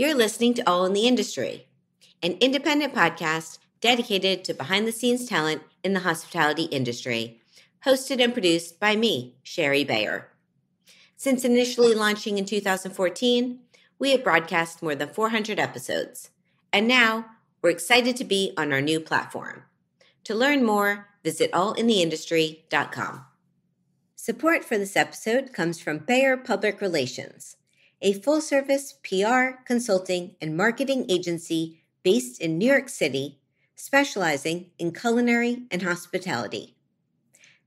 You're listening to All in the Industry, an independent podcast dedicated to behind-the-scenes talent in the hospitality industry, hosted and produced by me, Shari Bayer. Since initially launching in 2014, we have broadcast more than 400 episodes, and now we're excited to be on our new platform. To learn more, visit allintheindustry.com. Support for this episode comes from Bayer Public Relations, a full-service PR, consulting, and marketing agency based in New York City, specializing in culinary and hospitality.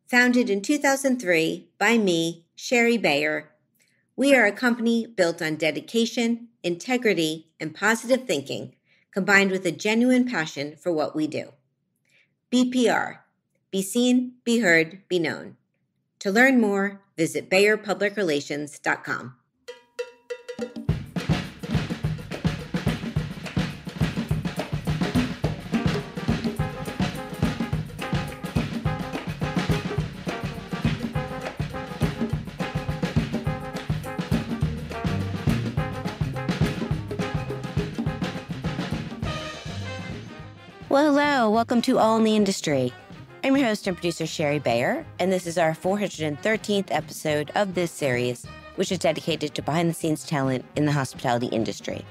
Founded in 2003 by me, Shari Bayer, we are a company built on dedication, integrity, and positive thinking, combined with a genuine passion for what we do. BPR, be seen, be heard, be known. To learn more, visit BayerPublicRelations.com. Well, hello. Welcome to All in the Industry. I'm your host and producer, Shari Bayer, and this is our 413th episode of this series, which is dedicated to behind-the-scenes talent in the hospitality industry.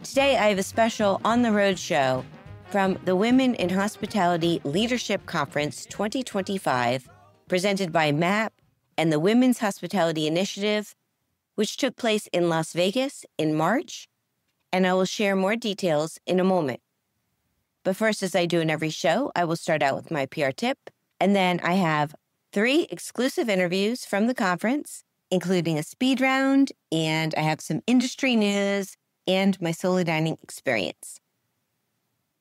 Today, I have a special on-the-road show from the Women in Hospitality Leadership Conference 2025, presented by MAPP and the Women's Hospitality Initiative, which took place in Las Vegas in March, and I will share more details in a moment. But first, as I do in every show, I will start out with my PR tip, and then I have 3 exclusive interviews from the conference, including a speed round, and I have some industry news and my solo dining experience.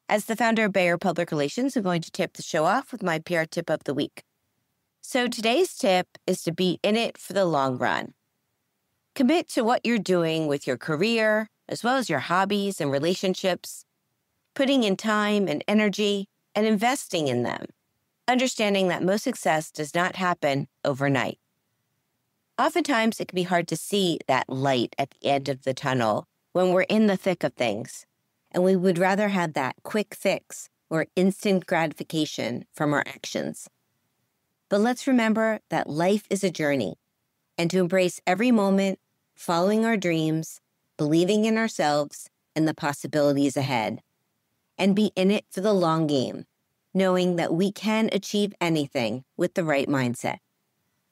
As the founder of Bayer Public Relations, I'm going to tip the show off with my PR tip of the week. So today's tip is to be in it for the long run. Commit to what you're doing with your career, as well as your hobbies and relationships, putting in time and energy and investing in them, understanding that most success does not happen overnight. Oftentimes, it can be hard to see that light at the end of the tunnel when we're in the thick of things, and we would rather have that quick fix or instant gratification from our actions. But let's remember that life is a journey, and to embrace every moment, following our dreams, believing in ourselves and the possibilities ahead, and be in it for the long game, knowing that we can achieve anything with the right mindset.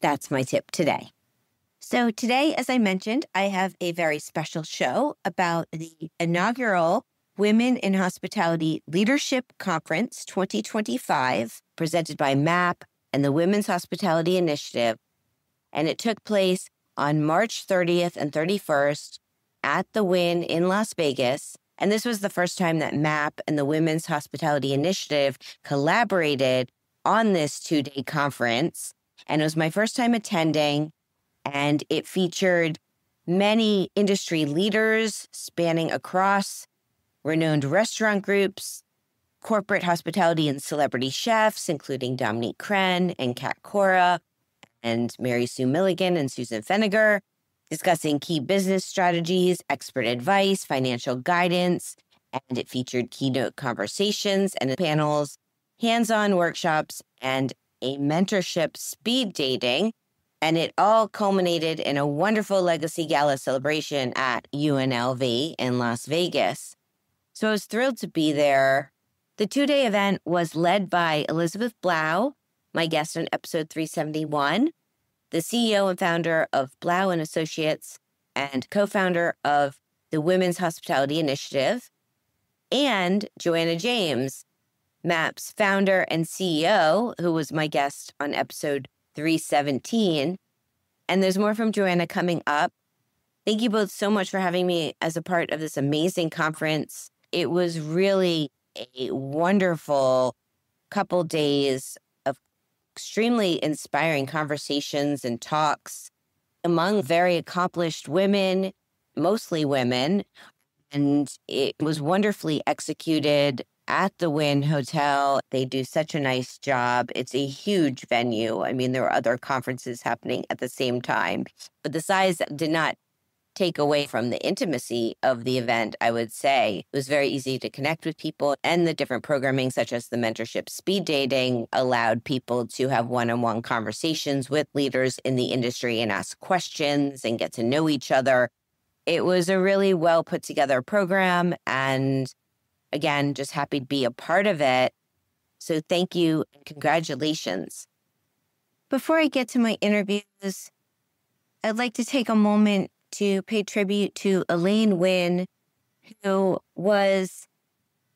That's my tip today. So today, as I mentioned, I have a very special show about the inaugural Women in Hospitality Leadership Conference 2025, presented by MAPP and the Women's Hospitality Initiative. And it took place on March 30th and 31st at the Wynn in Las Vegas. And this was the first time that MAPP and the Women's Hospitality Initiative collaborated on this 2-day conference. And it was my first time attending, and it featured many industry leaders spanning across renowned restaurant groups, corporate hospitality and celebrity chefs, including Dominique Crenn and Kat Cora, and Mary Sue Milligan and Susan Feniger, discussing key business strategies, expert advice, financial guidance, and it featured keynote conversations and panels, hands-on workshops, and a mentorship speed dating. And it all culminated in a wonderful Legacy Gala celebration at UNLV in Las Vegas. So I was thrilled to be there. The 2-day event was led by Elizabeth Blau, my guest on episode 371, the CEO and founder of Blau Associates and co-founder of the Women's Hospitality Initiative, and Joanna James, MAPP's founder and CEO, who was my guest on episode 317. And there's more from Joanna coming up. Thank you both so much for having me as a part of this amazing conference. It was really a wonderful couple days of extremely inspiring conversations and talks among very accomplished women, mostly women. And it was wonderfully executed at the Wynn Hotel. They do such a nice job. It's a huge venue. I mean, there were other conferences happening at the same time, but the size did not take away from the intimacy of the event, I would say it was very easy to connect with people, and the different programming, such as the mentorship speed dating, allowed people to have one-on-one conversations with leaders in the industry and ask questions and get to know each other. It was a really well put together program, and again, just happy to be a part of it. So thank you and congratulations. Before I get to my interviews, I'd like to take a moment to pay tribute to Elaine Wynn, who was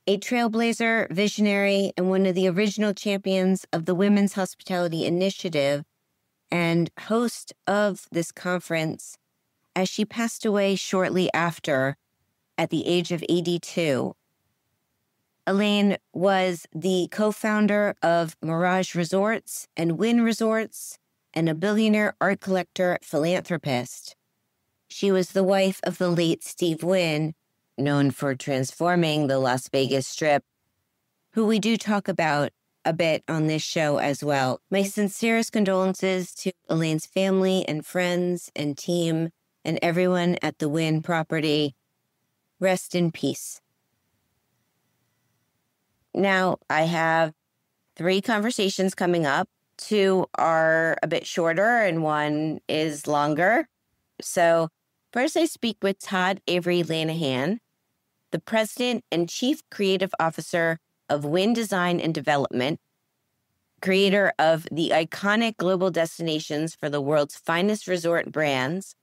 a trailblazer, visionary, and one of the original champions of the Women's Hospitality Initiative and host of this conference, as she passed away shortly after at the age of 82. Elaine was the co-founder of Mirage Resorts and Wynn Resorts and a billionaire art collector philanthropist. She was the wife of the late Steve Wynn, known for transforming the Las Vegas Strip, who we do talk about a bit on this show as well. My sincerest condolences to Elaine's family and friends and team and everyone at the Wynn property. Rest in peace. Now, I have 3 conversations coming up. 2 are a bit shorter and 1 is longer. So first, I speak with Todd-Avery Lenahan, the president and chief creative officer of Wynn Design Development, creator of the iconic global destinations for the world's finest resort brands.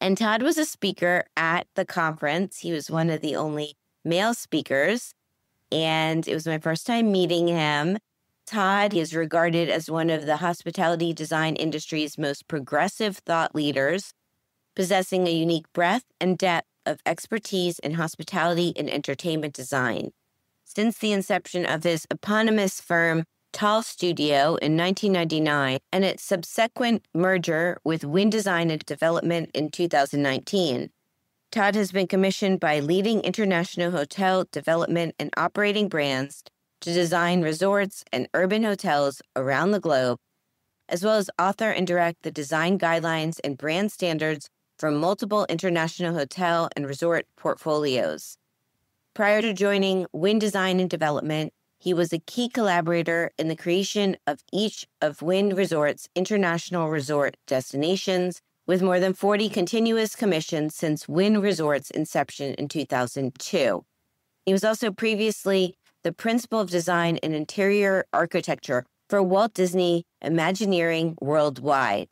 And Todd was a speaker at the conference. He was one of the only male speakers, and it was my first time meeting him. Todd is regarded as one of the hospitality design industry's most progressive thought leaders, possessing a unique breadth and depth of expertise in hospitality and entertainment design. Since the inception of his eponymous firm, Tall Studio, in 1999, and its subsequent merger with Wynn Design Development in 2019, Todd has been commissioned by leading international hotel development and operating brands to design resorts and urban hotels around the globe, as well as author and direct the design guidelines and brand standards for multiple international hotel and resort portfolios. Prior to joining Wynn Design Development, he was a key collaborator in the creation of each of Wynn Resorts' international resort destinations, with more than 40 continuous commissions since Wynn Resorts' inception in 2002. He was also previously the principal of design and interior architecture for Walt Disney Imagineering Worldwide.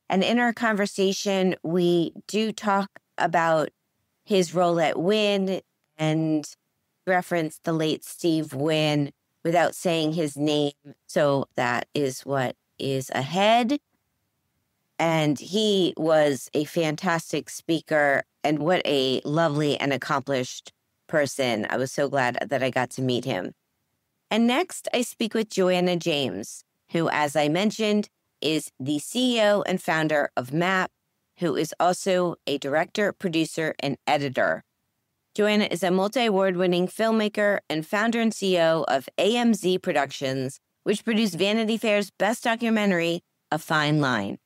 And in our conversation, we do talk about his role at Wynn and reference the late Steve Wynn without saying his name. So that is what is ahead. And he was a fantastic speaker, and what a lovely and accomplished person. I was so glad that I got to meet him. And next, I speak with Joanna James, who, as I mentioned, is the CEO and founder of MAPP, who is also a director, producer, and editor. Joanna is a multi-award-winning filmmaker and founder and CEO of AMZ Productions, which produced Vanity Fair's best documentary, A Fine Line.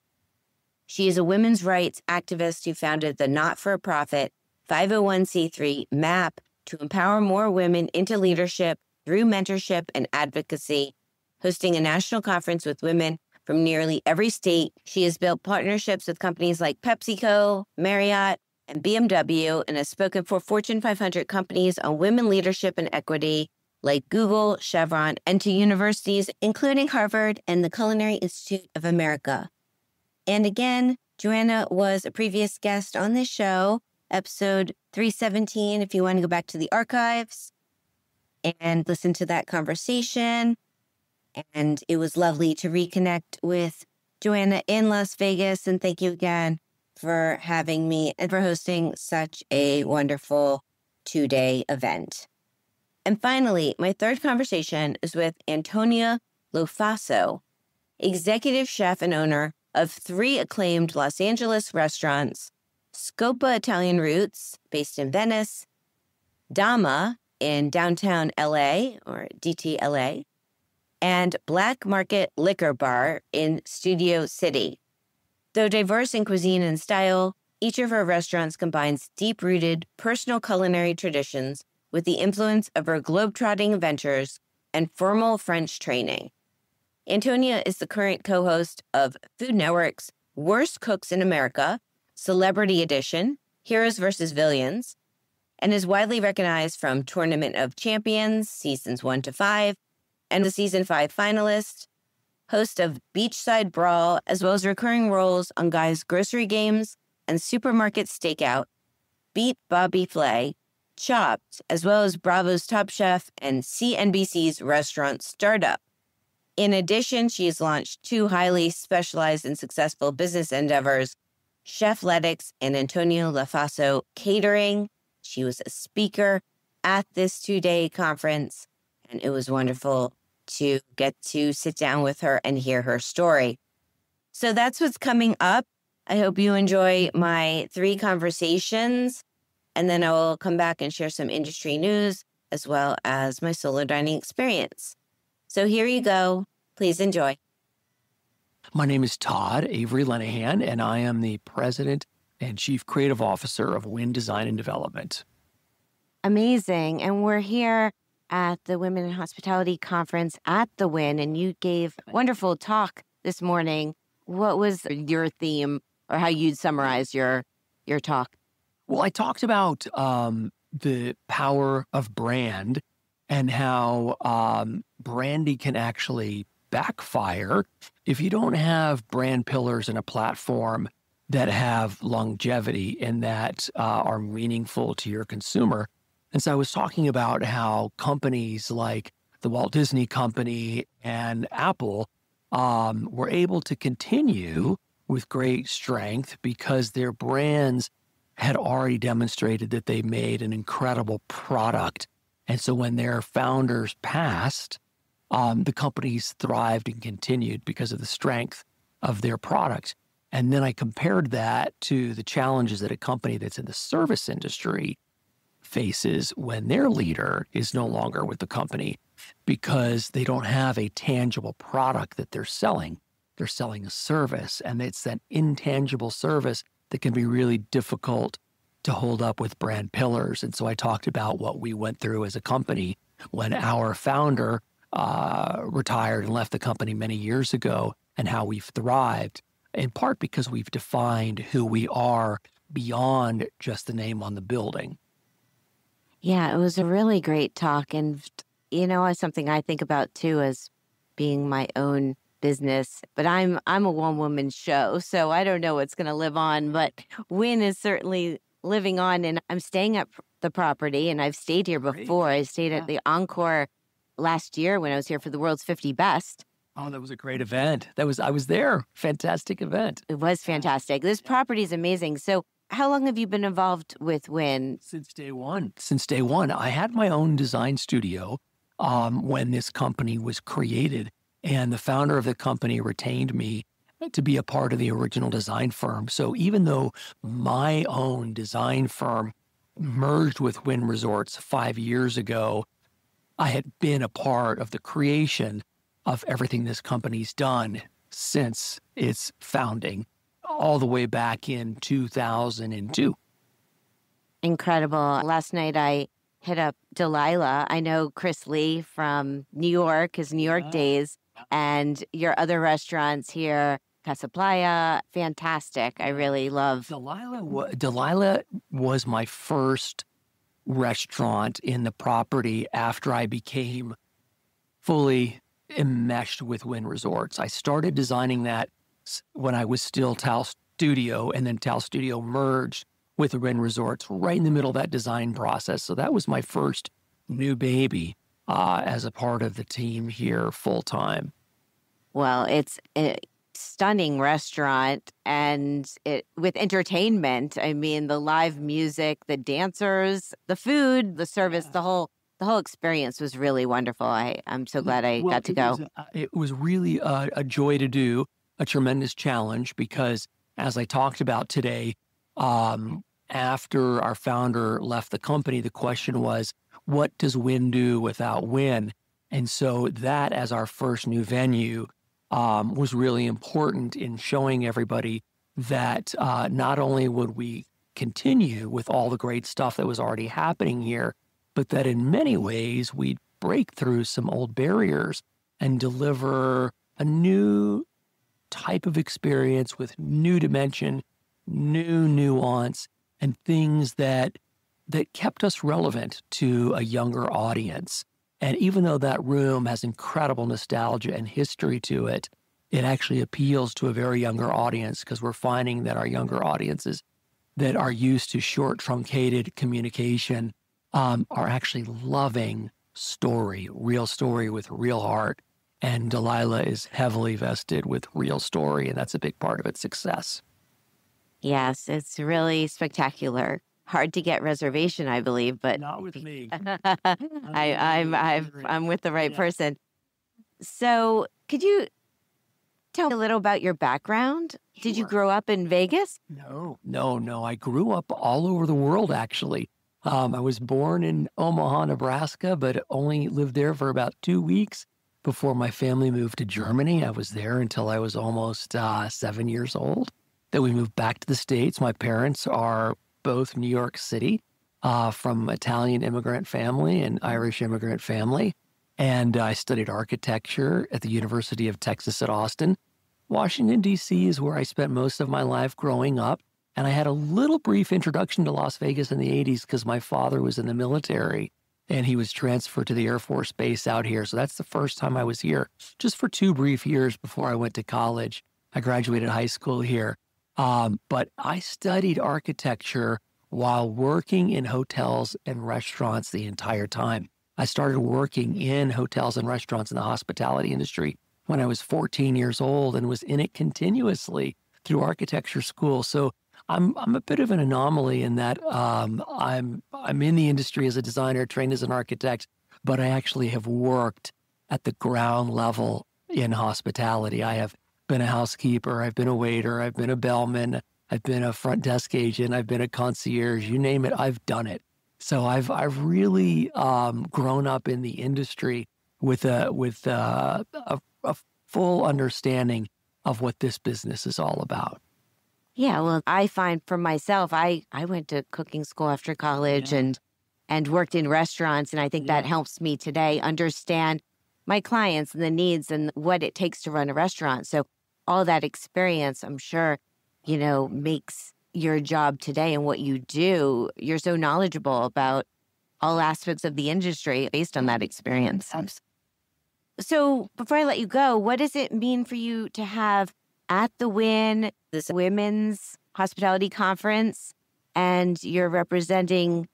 She is a women's rights activist who founded the not-for-profit 501c3 MAPP to empower more women into leadership through mentorship and advocacy, hosting a national conference with women from nearly every state. She has built partnerships with companies like PepsiCo, Marriott, and BMW, and has spoken for Fortune 500 companies on women leadership and equity, like Google, Chevron, and to universities, including Harvard and the Culinary Institute of America. And again, Joanna was a previous guest on this show, episode 317, if you want to go back to the archives and listen to that conversation. And it was lovely to reconnect with Joanna in Las Vegas. And thank you again for having me and for hosting such a wonderful 2-day event. And finally, my third conversation is with Antonia Lofaso, executive chef and owner of 3 acclaimed Los Angeles restaurants, Scopa Italian Roots, based in Venice, DAMA in downtown LA, or DTLA, and Black Market Liquor Bar in Studio City. Though diverse in cuisine and style, Each of her restaurants combines deep-rooted personal culinary traditions with the influence of her globetrotting ventures and formal French training. Antonia is the current co-host of Food Network's Worst Cooks in America, Celebrity Edition, Heroes vs. Villians, and is widely recognized from Tournament of Champions, Seasons 1 to 5, and the Season 5 finalist, host of Beachside Brawl, as well as recurring roles on Guy's Grocery Games and Supermarket Stakeout, Beat Bobby Flay, Chopped, as well as Bravo's Top Chef and CNBC's Restaurant Startup. In addition, she has launched 2 highly specialized and successful business endeavors, Chefletics and Antonia Lofaso Catering. She was a speaker at this 2-day conference, and it was wonderful to get to sit down with her and hear her story. So that's what's coming up. I hope you enjoy my 3 conversations, and then I will come back and share some industry news as well as my solo dining experience. So here you go. Please enjoy. My name is Todd-Avery Lenahan, and I am the President and Chief Creative Officer of Wynn Design Development. Amazing. And we're here at the Women in Hospitality Conference at the Wynn, and you gave a wonderful talk this morning. What was your theme, or how you'd summarize your talk? Well, I talked about the power of brand and how branding can actually backfire if you don't have brand pillars and a platform that have longevity and that are meaningful to your consumer. And so I was talking about how companies like the Walt Disney Company and Apple were able to continue with great strength because their brands had already demonstrated that they made an incredible product. And so when their founders passed, the companies thrived and continued because of the strength of their product. And then I compared that to the challenges that a company that's in the service industry faces when their leader is no longer with the company because they don't have a tangible product that they're selling. They're selling a service, and it's that intangible service that can be really difficult to hold up with brand pillars. And so I talked about what we went through as a company when our founder retired and left the company many years ago, and how we've thrived, in part because we've defined who we are beyond just the name on the building. Yeah, it was a really great talk. And, it's something I think about too as being my own business. But I'm a one-woman show, so I don't know what's going to live on. But Wynn is certainly living on, and I'm staying at the property, and I've stayed here before. I stayed at the Encore last year when I was here for the World's 50 Best. Oh, that was a great event. I was there. Fantastic event. It was fantastic. This property is amazing. So how long have you been involved with Wynn? Since day one. I had my own design studio when this company was created, and the founder of the company retained me to be a part of the original design firm. So even though my own design firm merged with Wynn Resorts 5 years ago, I had been a part of the creation of everything this company's done since its founding, all the way back in 2002. Incredible. Last night I hit up Delilah. I know Chris Lee from New York, his New York days, and your other restaurants here, Casa Playa, fantastic. I really love. Delilah was my first restaurant in the property after I became fully enmeshed with Wynn Resorts. I started designing that when I was still Tal Studio, and then Tal Studio merged with the Wynn Resorts right in the middle of that design process. So that was my first new baby as a part of the team here full time. Well, it's a stunning restaurant, and with entertainment. I mean, the live music, the dancers, the food, the service, the whole experience was really wonderful. I'm so glad I got to go. It was really a joy to do, a tremendous challenge, because as I talked about today, after our founder left the company, the question was, what does Wynn do without Wynn? And so that, as our first new venue, was really important in showing everybody that not only would we continue with all the great stuff that was already happening here, but that in many ways we'd break through some old barriers and deliver a new type of experience with new dimension, new nuance, and things that kept us relevant to a younger audience. And even though that room has incredible nostalgia and history to it, it actually appeals to a very younger audience, because we're finding that our younger audiences that are used to short, truncated communication are actually loving real story with real heart. And Delilah is heavily vested with real story, and that's a big part of its success. Yes, it's really spectacular. Hard to get reservation, I believe, but not with me. I'm with the right person. So, could you tell me a little about your background? Sure. Did you grow up in Vegas? No. I grew up all over the world, actually. I was born in Omaha, Nebraska, but only lived there for about 2 weeks before my family moved to Germany. I was there until I was almost 7 years old. Then we moved back to the States. My parents are both New York City, from Italian immigrant family and Irish immigrant family. And I studied architecture at the University of Texas at Austin. Washington, D.C. is where I spent most of my life growing up. And I had a little brief introduction to Las Vegas in the 80s because my father was in the military and he was transferred to the Air Force Base out here. So that's the first time I was here, just for 2 brief years before I went to college. I graduated high school here. But I studied architecture while working in hotels and restaurants the entire time. I started working in hotels and restaurants in the hospitality industry when I was 14 years old and was in it continuously through architecture school. So I'm a bit of an anomaly in that I'm in the industry as a designer, trained as an architect, but I actually have worked at the ground level in hospitality. I have been a housekeeper, I've been a waiter, I've been a bellman, I've been a front desk agent, I've been a concierge, you name it, I've done it. So I've really grown up in the industry with a full understanding of what this business is all about. Yeah, well, I find for myself, I went to cooking school after college and worked in restaurants. And I think that helps me today understand my clients and the needs and what it takes to run a restaurant. So all that experience, I'm sure, makes your job today and what you do, you're so knowledgeable about all aspects of the industry based on that experience. So before I let you go, what does it mean for you to have at the Wynn, this women's hospitality conference, and you're representing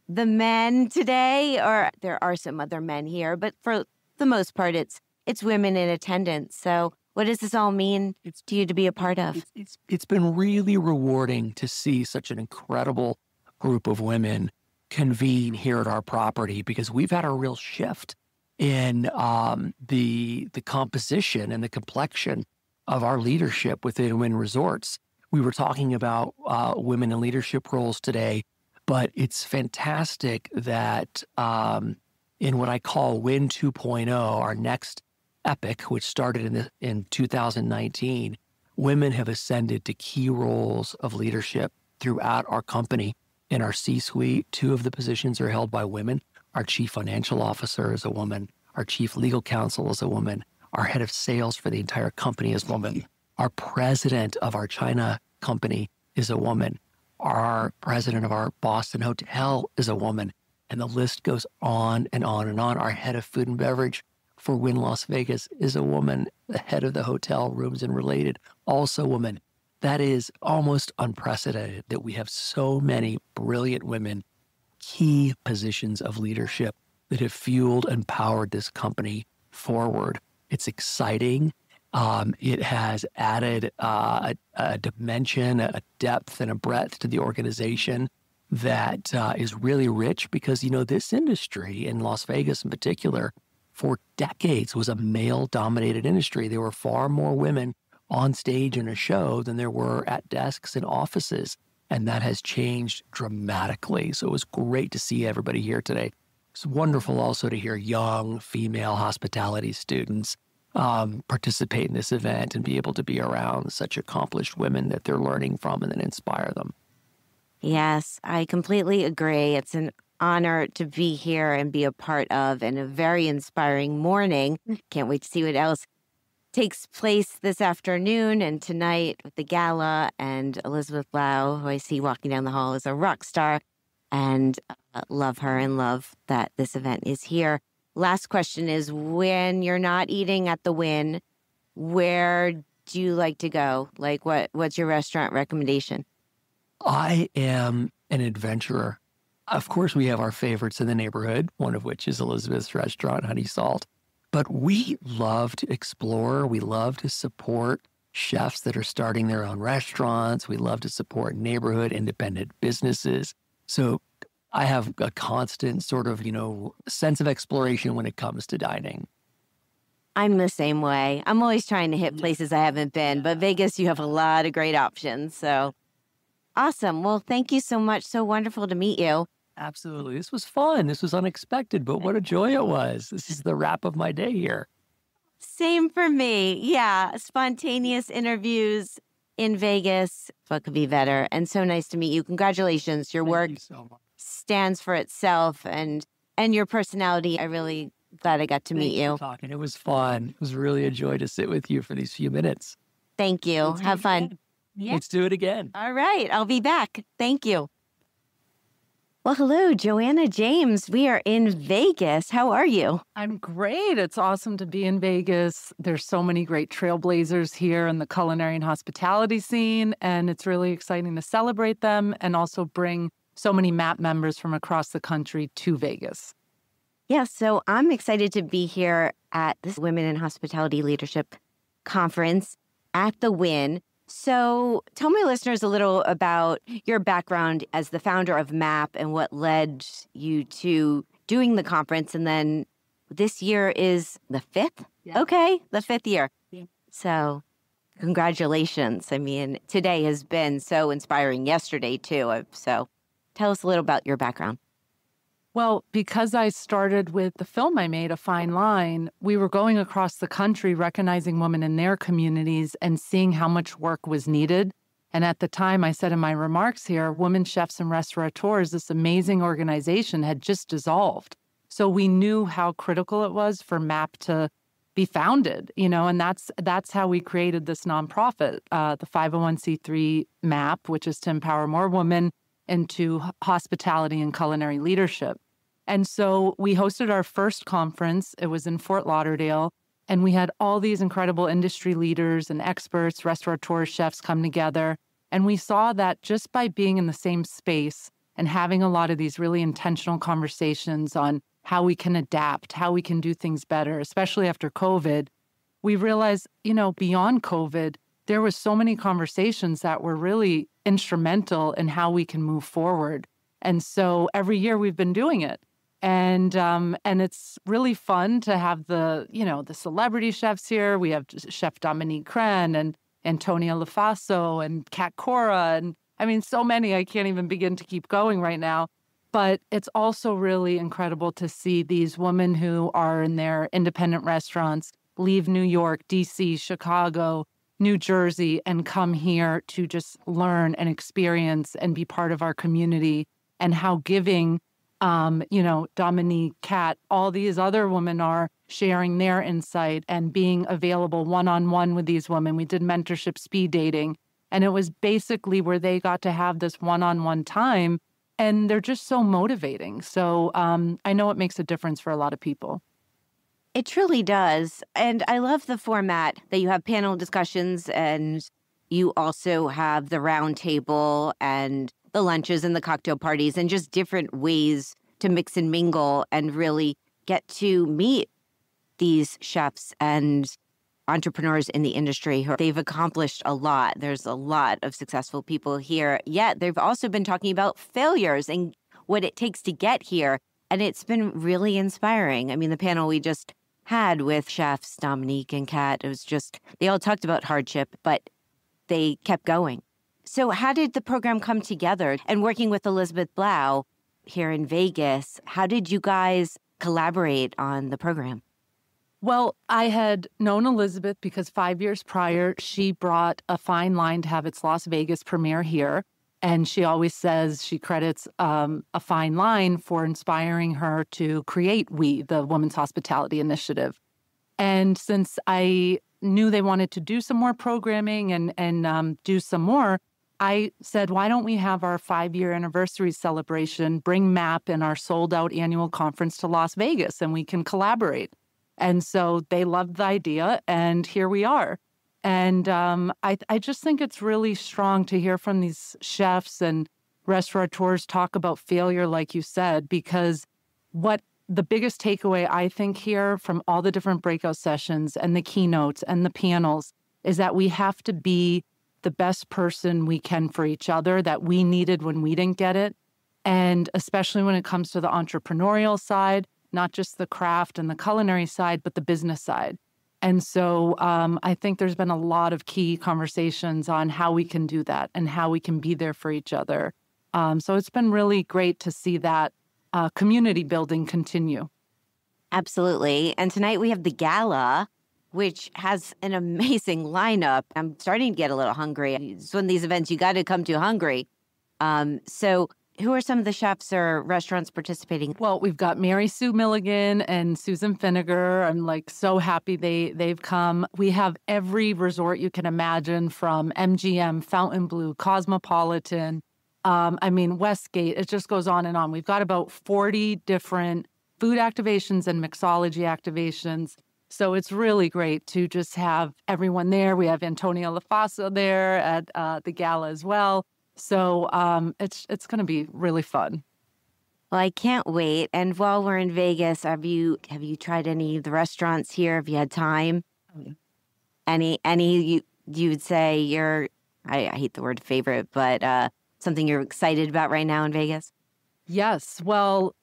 the men today? Or there are some other men here, but for the most part, it's women in attendance. So what does this all mean to you to be a part of? It's been really rewarding to see such an incredible group of women convene here at our property, because we've had a real shift in the composition and the complexion of our leadership within Wynn Resorts. We were talking about women in leadership roles today, but it's fantastic that in what I call Wynn 2.0, our next epic, which started in 2019, women have ascended to key roles of leadership throughout our company. In our C-suite, 2 of the positions are held by women. Our chief financial officer is a woman. Our chief legal counsel is a woman. Our head of sales for the entire company is a woman. Our president of our China company is a woman. Our president of our Boston hotel is a woman. And the list goes on and on and on. Our head of food and beverage for Wynn Las Vegas is a woman. The head of the hotel, rooms and related, also a woman. That is almost unprecedented that we have so many brilliant women, key positions of leadership that have fueled and powered this company forward. It's exciting. It has added a dimension, a depth, and a breadth to the organization that is really rich, because, this industry in Las Vegas in particular, for decades was a male-dominated industry. There were far more women on stage in a show than there were at desks and offices. And that has changed dramatically. So it was great to see everybody here today. It's wonderful also to hear young female hospitality students participate in this event and be able to be around such accomplished women that they're learning from and then inspire them. Yes, I completely agree. It's an honor to be here and be a part of, and a very inspiring morning. Can't wait to see what else takes place this afternoon and tonight with the gala. And Elizabeth Blau, who I see walking down the hall, is a rock star, and love her and love that this event is here. Last question is, when you're not eating at the Wynn, where do you like to go? Like, what's your restaurant recommendation? I am an adventurer. Of course, we have our favorites in the neighborhood, one of which is Elizabeth's restaurant, Honey Salt. But we love to explore. We love to support chefs that are starting their own restaurants. We love to support neighborhood independent businesses. So I have a constant sort of, sense of exploration when it comes to dining. I'm the same way. I'm always trying to hit places I haven't been, but Vegas, you have a lot of great options. So awesome. Well, thank you so much. So wonderful to meet you. Absolutely. This was fun. This was unexpected, but what a joy it was. This is the wrap of my day here. Same for me. Yeah. Spontaneous interviews in Vegas. What could be better? And so nice to meet you. Congratulations. Your work stands for itself, and your personality. I really glad I got to meet you. Talking. It was fun. It was really a joy to sit with you for these few minutes. Thank you. Have fun. Yeah. Let's do it again. All right. I'll be back. Thank you. Well, hello, Joanna James. We are in Vegas. How are you? I'm great. It's awesome to be in Vegas. There's so many great trailblazers here in the culinary and hospitality scene, and it's really exciting to celebrate them and also bring so many MAPP members from across the country to Vegas. Yeah, so I'm excited to be here at this Women in Hospitality Leadership Conference at the Wynn. So tell my listeners a little about your background as the founder of MAPP and what led you to doing the conference. And then this year is the fifth? Yeah. Okay, the fifth year. Yeah. So congratulations. I mean, today has been so inspiring. Yesterday, too. So tell us a little about your background. Well, because I started with the film I made, A Fine Line, we were going across the country recognizing women in their communities and seeing how much work was needed. And at the time, I said in my remarks here, Women Chefs and Restaurateurs, this amazing organization, had just dissolved. So we knew how critical it was for MAPP to be founded, and that's how we created this nonprofit, the 501c3 MAPP, which is to empower more women into hospitality and culinary leadership. And so we hosted our first conference. It was in Fort Lauderdale, and we had all these incredible industry leaders and experts, restaurateurs, chefs come together. And we saw that just by being in the same space and having a lot of these really intentional conversations on how we can adapt, how we can do things better, especially after COVID, we realized, beyond COVID, there was so many conversations that were really instrumental in how we can move forward. And so every year we've been doing it. And it's really fun to have the celebrity chefs here. We have Chef Dominique Crenn and Antonia Lofaso and Kat Cora. And I mean, so many, I can't even begin to keep going right now. But it's also really incredible to see these women who are in their independent restaurants leave New York, DC, Chicago, New Jersey, and come here to just learn and experience and be part of our community, and how giving, Dominique, Kat, all these other women are sharing their insight and being available one-on-one with these women. We did mentorship speed dating, and it was basically where they got to have this one-on-one time, and they're just so motivating. So I know it makes a difference for a lot of people. It truly does. And I love the format that you have panel discussions, and you also have the round table and the lunches and the cocktail parties, and just different ways to mix and mingle and really get to meet these chefs and entrepreneurs in the industry who they've accomplished a lot. There's a lot of successful people here, yet they've also been talking about failures and what it takes to get here. And it's been really inspiring. I mean, the panel we just had with chefs Dominique and Kat, it was just, they all talked about hardship, but they kept going. So how did the program come together? And working with Elizabeth Blau here in Vegas, how did you guys collaborate on the program? Well, I had known Elizabeth because 5 years prior, she brought a fine line to have its Las Vegas premiere here. And she always says she credits a fine line for inspiring her to create WE, the Women's Hospitality Initiative. And since I knew they wanted to do some more programming and do some more, I said, why don't we have our 5-year anniversary celebration, bring MAPP and our sold-out annual conference to Las Vegas, and we can collaborate. And so they loved the idea, and here we are. And I just think it's really strong to hear from these chefs and restaurateurs talk about failure, like you said, because what the biggest takeaway I think here from all the different breakout sessions and the keynotes and the panels is that we have to be the best person we can for each other that we needed when we didn't get it. And especially when it comes to the entrepreneurial side, not just the craft and the culinary side, but the business side. And so I think there's been a lot of key conversations on how we can do that and how we can be there for each other. So it's been really great to see that community building continue. Absolutely. And tonight we have the gala, which has an amazing lineup. I'm starting to get a little hungry. It's one of these events you got to come to hungry. So who are some of the chefs or restaurants participating? Well, we've got Mary Sue Milligan and Susan Finnegar. I'm so happy they've come. We have every resort you can imagine, from MGM, Fontainebleau, Cosmopolitan, Westgate. It just goes on and on. We've got about 40 different food activations and mixology activations. So it's really great to just have everyone there. We have Antonia Lofaso there at the gala as well. So it's going to be really fun. Well, I can't wait. And while we're in Vegas, have you tried any of the restaurants here? Have you had time? Any you would say you're, I hate the word favorite, but something you're excited about right now in Vegas? Yes. Well,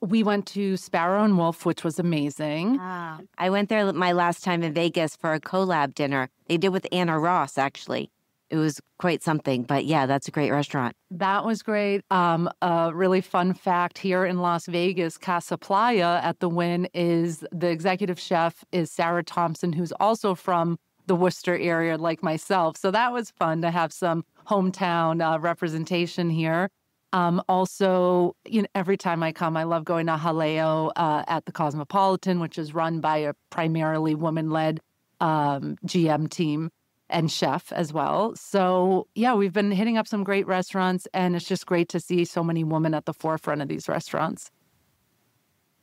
we went to Sparrow and Wolf, which was amazing. I went there my last time in Vegas for a collab dinner. They did with Anna Ross, actually. It was quite something. But yeah, that's a great restaurant. That was great. A really fun fact here in Las Vegas, Casa Playa at the Wynn is the executive chef is Sarah Thompson, who's also from the Worcester area like myself. So that was fun to have some hometown representation here. Also, every time I come, I love going to Jaleo at the Cosmopolitan, which is run by a primarily woman-led GM team and chef as well. So yeah, we've been hitting up some great restaurants, and it's just great to see so many women at the forefront of these restaurants.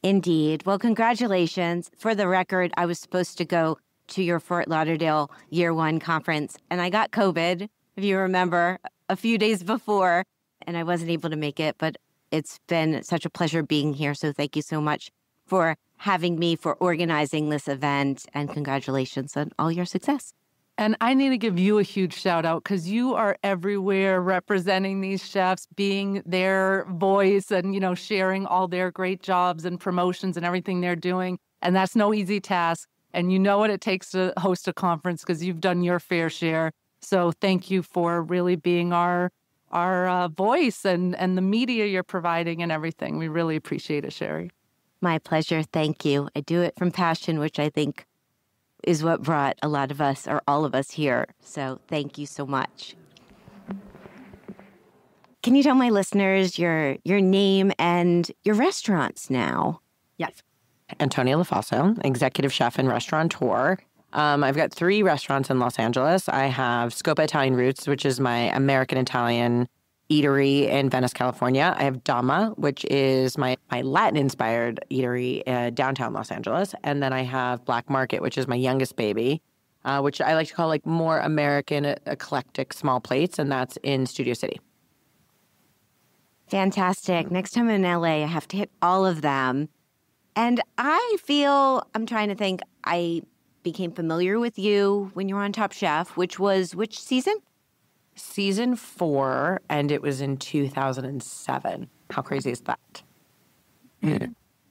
Indeed. Well, congratulations. For the record, I was supposed to go to your Fort Lauderdale Year One conference, and I got COVID, if you remember, a few days before, and I wasn't able to make it, but it's been such a pleasure being here. So thank you so much for having me, for organizing this event, and congratulations on all your success. And I need to give you a huge shout out because you are everywhere representing these chefs, being their voice and, sharing all their great jobs and promotions and everything they're doing. And that's no easy task. And you know what it takes to host a conference because you've done your fair share. So thank you for really being our voice and the media you're providing and everything. We really appreciate it, Shari. My pleasure. Thank you. I do it from passion, which I think is what brought a lot of us, or all of us, here. So thank you so much. Can you tell my listeners your name and your restaurants now? Yes. Antonia Lofaso, executive chef and restaurateur. I've got 3 restaurants in Los Angeles. I have Scopa Italian Roots, which is my American-Italian eatery in Venice, California. I have DAMA, which is my Latin-inspired eatery downtown Los Angeles. And then I have Black Market, which is my youngest baby, which I like to call more American, eclectic small plates, and that's in Studio City. Fantastic. Next time I'm in LA, I have to hit all of them. And I'm trying to think, I became familiar with you when you were on Top Chef, which season? Season 4, and it was in 2007. How crazy is that?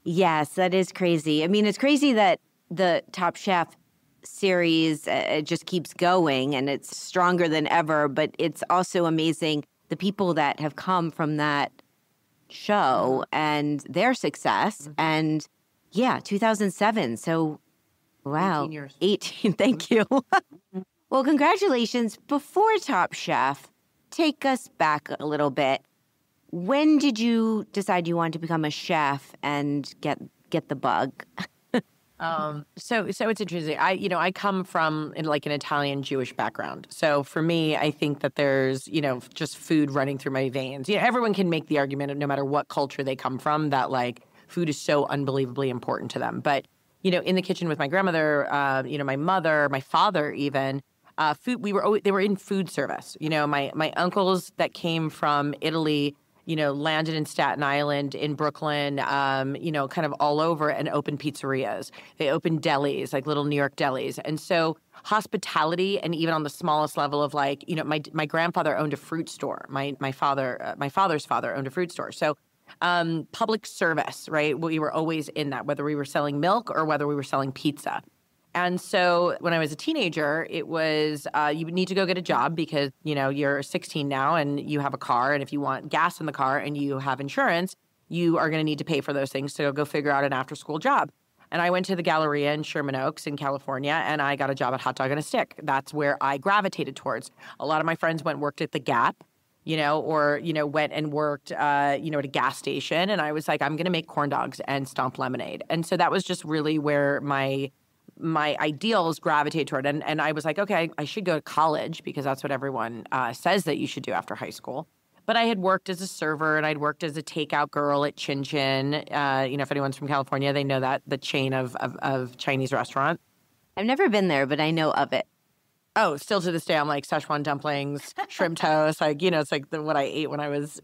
Yes, that is crazy. I mean, it's crazy that the Top Chef series just keeps going, and it's stronger than ever, but it's also amazing the people that have come from that show and their success. And yeah, 2007. So Wow. 18 years. 18, thank you. Well, congratulations. Before Top Chef, take us back a little bit. When did you decide you wanted to become a chef and get the bug? So it's interesting. I come from like an Italian Jewish background. So for me, I think that there's, just food running through my veins. Everyone can make the argument, no matter what culture they come from, that like food is so unbelievably important to them. But, in the kitchen with my grandmother, my mother, my father, even, food, they were in food service. My uncles that came from Italy, landed in Staten Island, in Brooklyn, kind of all over, and opened pizzerias. They opened delis, like little New York delis. And so hospitality, and even on the smallest level of like, my grandfather owned a fruit store. My father's father owned a fruit store. So public service, right? We were always in that, whether we were selling milk or whether we were selling pizza. And so when I was a teenager, it was you need to go get a job because, you're 16 now and you have a car. And if you want gas in the car and you have insurance, you are going to need to pay for those things to go figure out an after-school job. And I went to the Galleria in Sherman Oaks in California, and I got a job at Hot Dog on a Stick. That's where I gravitated towards. A lot of my friends went and worked at the Gap, or went and worked, at a gas station. And I was like, I'm going to make corn dogs and stomp lemonade. And so that was just really where my ideals gravitate toward. And I was like, okay, I should go to college because that's what everyone says that you should do after high school. But I had worked as a server and I'd worked as a takeout girl at Chin Chin. If anyone's from California, they know that, the chain of Chinese restaurant. I've never been there, but I know of it. Oh, still to this day, I'm like Szechuan dumplings, shrimp toast. Like, it's like what I ate when I was,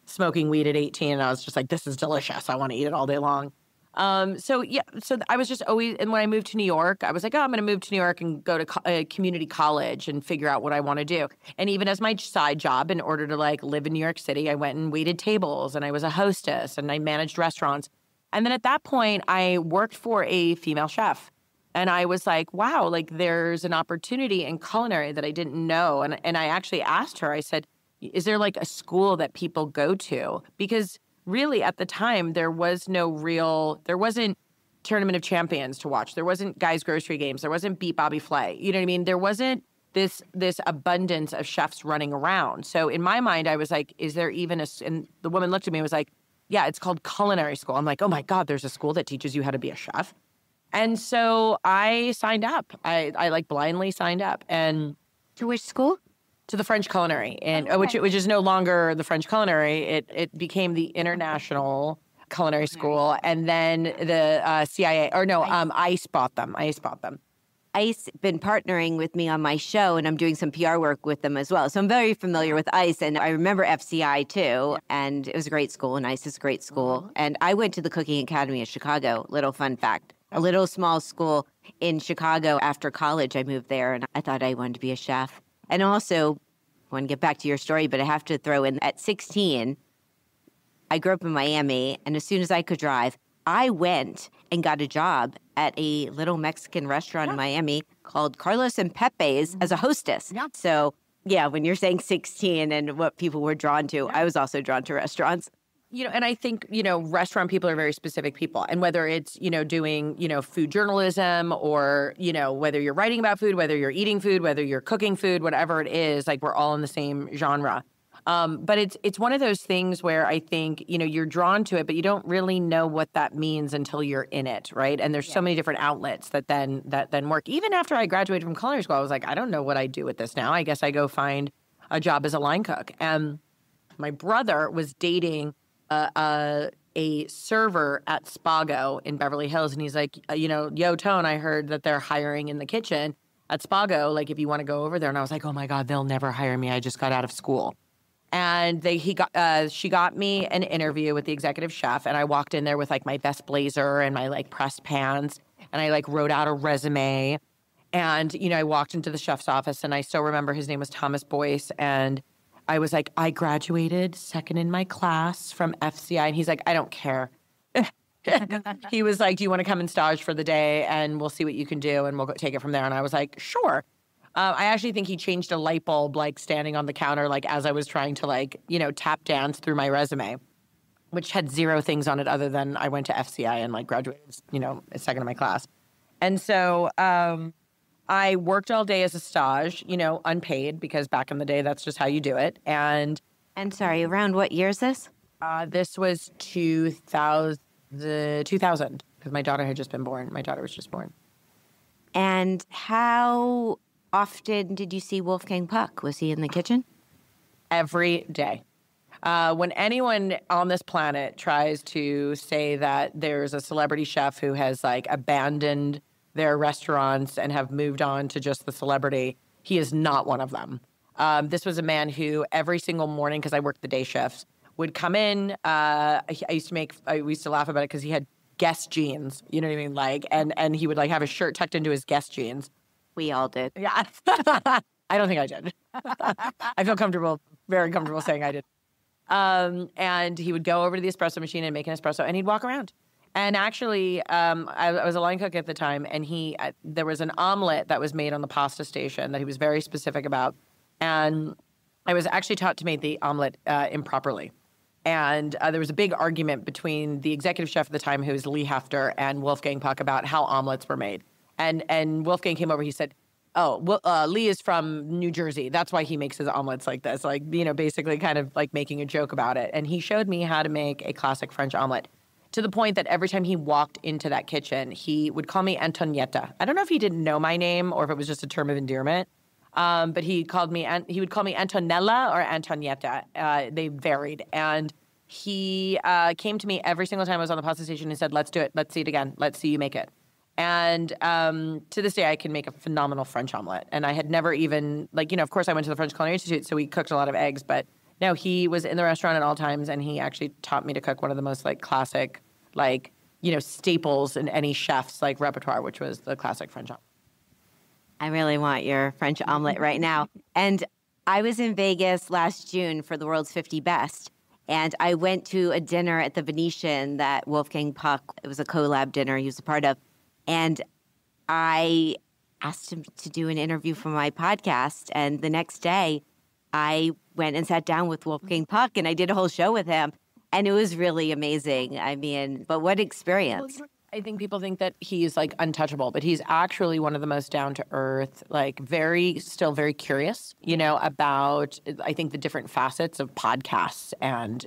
smoking weed at 18. And I was just like, this is delicious. I want to eat it all day long. So I was just always, and when I moved to New York, I was like, I'm going to move to New York and go to community college and figure out what I want to do. And even as my side job, in order to like live in New York City, I went and waited tables and I was a hostess and I managed restaurants. And then at that point, I worked for a female chef. And I was like, wow, like there's an opportunity in culinary that I didn't know. And I actually asked her, I said, is there like a school that people go to? Because really, at the time, there wasn't Tournament of Champions to watch. There wasn't Guys Grocery Games. There wasn't Beat Bobby Flay. You know what I mean? There wasn't this abundance of chefs running around. So in my mind, I was like, is there even and the woman looked at me and was like, yeah, it's called culinary school. I'm like, oh my God, there's a school that teaches you how to be a chef. And so I signed up. I like blindly signed up. And to which school? To the French Culinary, and which is no longer the French Culinary. It became the International Culinary School, and then the ICE bought them. ICE been partnering with me on my show, and I'm doing some PR work with them as well. So I'm very familiar with ICE, and I remember FCI too, and it was a great school, and ICE is a great school. And I went to the Cooking Academy of Chicago, little fun fact. A little small school in Chicago. After college, I moved there, and I thought I wanted to be a chef. And also, I want to get back to your story, but I have to throw in, at 16, I grew up in Miami, and as soon as I could drive, I went and got a job at a little Mexican restaurant in Miami called Carlos and Pepe's as a hostess. Yeah. So, yeah, when you're saying 16 and what people were drawn to, I was also drawn to restaurants. And I think, restaurant people are very specific people. And whether it's, doing, food journalism or, whether you're writing about food, whether you're eating food, whether you're cooking food, whatever it is, like we're all in the same genre. But it's one of those things where I think, you're drawn to it, but you don't really know what that means until you're in it, right? And there's so many different outlets that then work. Even after I graduated from culinary school, I was like, I don't know what I do with this now. I guess I go find a job as a line cook. And my brother was dating a server at Spago in Beverly Hills. And he's like, yo, Tone, I heard that they're hiring in the kitchen at Spago. Like, if you want to go over there. And I was like, oh my God, they'll never hire me. I just got out of school. And she got me an interview with the executive chef. And I walked in there with like my best blazer and my like pressed pants. And I like wrote out a resume. And, I walked into the chef's office, and I still remember his name was Thomas Boyce. And I was like, I graduated second in my class from FCI. And he's like, I don't care. He was like, do you want to come and stage for the day and we'll see what you can do and we'll take it from there? And I was like, sure. I actually think he changed a light bulb, like standing on the counter, like as I was trying to like, tap dance through my resume, which had zero things on it other than I went to FCI and like graduated, second in my class. And so I worked all day as a stage, unpaid, because back in the day, that's just how you do it. And sorry, around what year is this? this was 2000, because my daughter had just been born. My daughter was just born. And how often did you see Wolfgang Puck? Was he in the kitchen? Every day. When anyone on this planet tries to say that there's a celebrity chef who has abandoned their restaurants and have moved on to just the celebrity, he is not one of them. This was a man who every single morning, because I worked the day shifts, would come in. We used to laugh about it because he had Guess jeans, you know what I mean? And he would have his shirt tucked into his Guess jeans. We all did. Yeah. I don't think I did. I feel very comfortable saying I did. And he would go over to the espresso machine and make an espresso, and he'd walk around. And actually, I was a line cook at the time, and there was an omelet that was made on the pasta station that he was very specific about. And I was actually taught to make the omelet improperly. And there was a big argument between the executive chef at the time, who was Lee Hefter, and Wolfgang Puck about how omelets were made. And Wolfgang came over, he said, "Oh, well, Lee is from New Jersey. That's why he makes his omelets like this." Basically kind of making a joke about it. And he showed me how to make a classic French omelet, to the point that every time he walked into that kitchen, he would call me Antonietta. I don't know if he didn't know my name or if it was just a term of endearment. But he would call me Antonella or Antonietta. They varied. And he came to me every single time I was on the pasta station and said, "Let's do it. Let's see it again. Let's see you make it." And to this day, I can make a phenomenal French omelet. And I had never even, of course, I went to the French Culinary Institute, so we cooked a lot of eggs. But no, he was in the restaurant at all times, and he actually taught me to cook one of the most classic, staples in any chef's repertoire, which was the classic French omelet. I really want your French omelet right now. And I was in Vegas last June for the world's 50 best. And I went to a dinner at the Venetian that Wolfgang Puck, it was a collab dinner he was a part of. And I asked him to do an interview for my podcast. And the next day, I went and sat down with Wolfgang Puck, and I did a whole show with him. And it was really amazing. I mean, but what experience. I think people think that he's untouchable, but he's actually one of the most down to earth, still very curious, about, I think, the different facets of podcasts. And,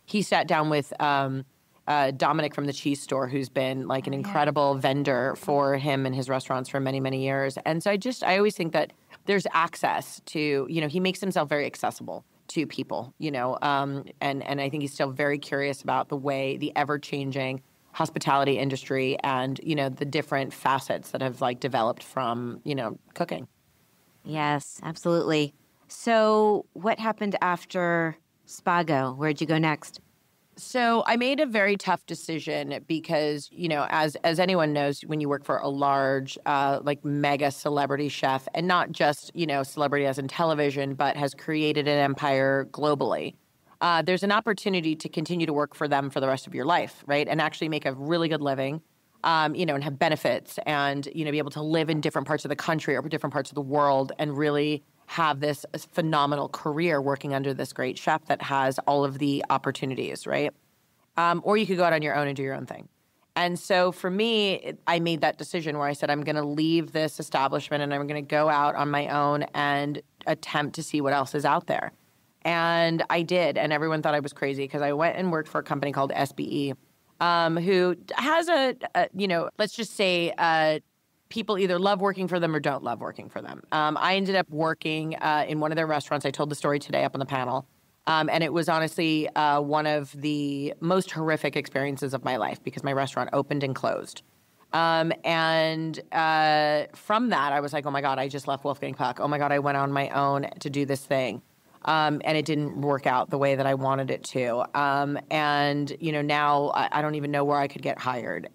he sat down with Dominic from the Cheese Store, who's been an incredible vendor for him and his restaurants for many, many years. And so I always think that there's access to, he makes himself very accessible to people, and I think he's still very curious about the ever-changing hospitality industry and, the different facets that have developed from, cooking. Yes, absolutely. So what happened after Spago? Where'd you go next? So I made a very tough decision because, as anyone knows, when you work for a large, mega celebrity chef, and not just, celebrity as in television, but has created an empire globally, there's an opportunity to continue to work for them for the rest of your life, right? And actually make a really good living, and have benefits and, be able to live in different parts of the country or different parts of the world and really have this phenomenal career working under this great chef that has all of the opportunities, right? Or you could go out on your own and do your own thing. And so for me, I made that decision where I said, I'm going to leave this establishment and I'm going to go out on my own and attempt to see what else is out there. And I did. And everyone thought I was crazy because I went and worked for a company called SBE, who has let's just say people either love working for them or don't love working for them. I ended up working in one of their restaurants. I told the story today up on the panel. And it was honestly one of the most horrific experiences of my life because my restaurant opened and closed. And from that, I was like, oh my God, I just left Wolfgang Puck. Oh my God, I went on my own to do this thing. And it didn't work out the way that I wanted it to. And, now I don't even know where I could get hired.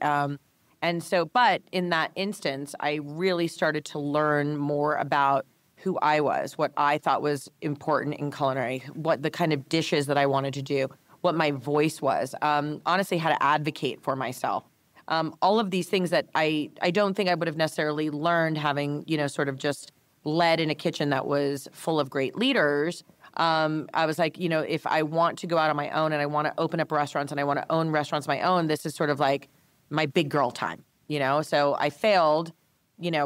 And so, but in that instance, I really started to learn more about who I was, what I thought was important in culinary, what the kind of dishes that I wanted to do, what my voice was, honestly, how to advocate for myself. All of these things that I don't think I would have necessarily learned having, sort of just led in a kitchen that was full of great leaders. I was like, if I want to go out on my own and I want to open up restaurants and I want to own restaurants of my own, this is sort of like my big girl time. So I failed,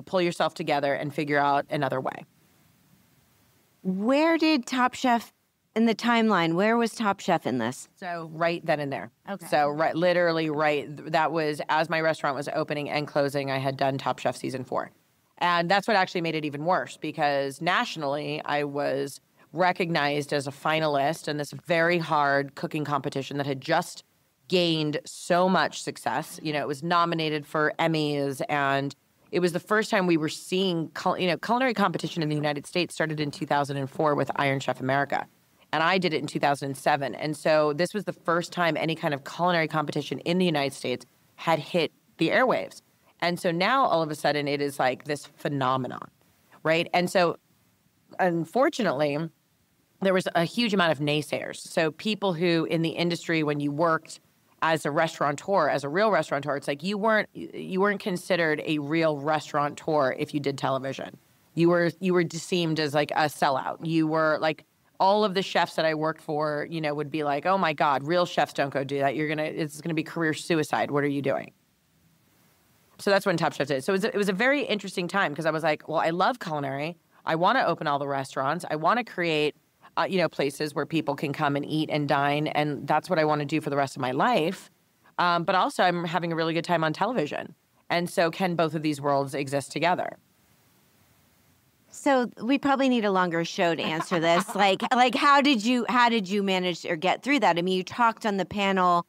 pull yourself together and figure out another way. Where did Top Chef in the timeline, where was Top Chef in this? So right then and there. Okay. So literally that was as my restaurant was opening and closing, I had done Top Chef season 4. And that's what actually made it even worse, because nationally I was recognized as a finalist in this very hard cooking competition that had just gained so much success. It was nominated for Emmys, and it was the first time we were seeing, culinary competition in the United States started in 2004 with Iron Chef America. And I did it in 2007. And so this was the first time any kind of culinary competition in the United States had hit the airwaves. And so now all of a sudden it is like this phenomenon, right? And so unfortunately, there was a huge amount of naysayers. So people who in the industry, when you worked as a restaurateur, as a real restaurateur, it's like you weren't considered a real restaurateur if you did television. You were deemed as like a sellout. You were like, all of the chefs that I worked for, would be like, oh my God, real chefs don't go do that. It's gonna be career suicide. What are you doing? So that's when Top Chef did. So it was a very interesting time, because I was like, well, I love culinary. I want to open all the restaurants. I want to create, places where people can come and eat and dine, and that's what I want to do for the rest of my life. But also, I'm having a really good time on television. And so, can both of these worlds exist together? So we probably need a longer show to answer this. like how did you manage or get through that? I mean, you talked on the panel.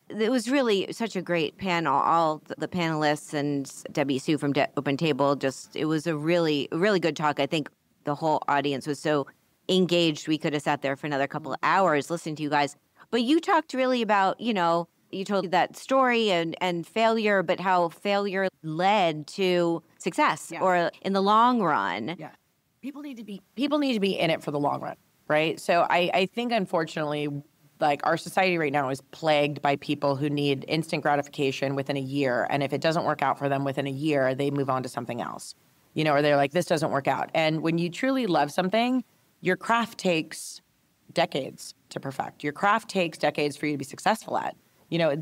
It was really such a great panel. All the panelists and Debbie Sue from Open Table, it was a really good talk. I think the whole audience was so engaged. We could have sat there for another couple of hours listening to you guys. But you talked really about, you told that story and failure, but how failure led to success or in the long run. Yeah. People need to be in it for the long run, right? So I think, unfortunately, like our society right now is plagued by people who need instant gratification within a year. And if it doesn't work out for them within a year, they move on to something else, or they're like, this doesn't work out. And when you truly love something, your craft takes decades to perfect. Your craft takes decades for you to be successful at.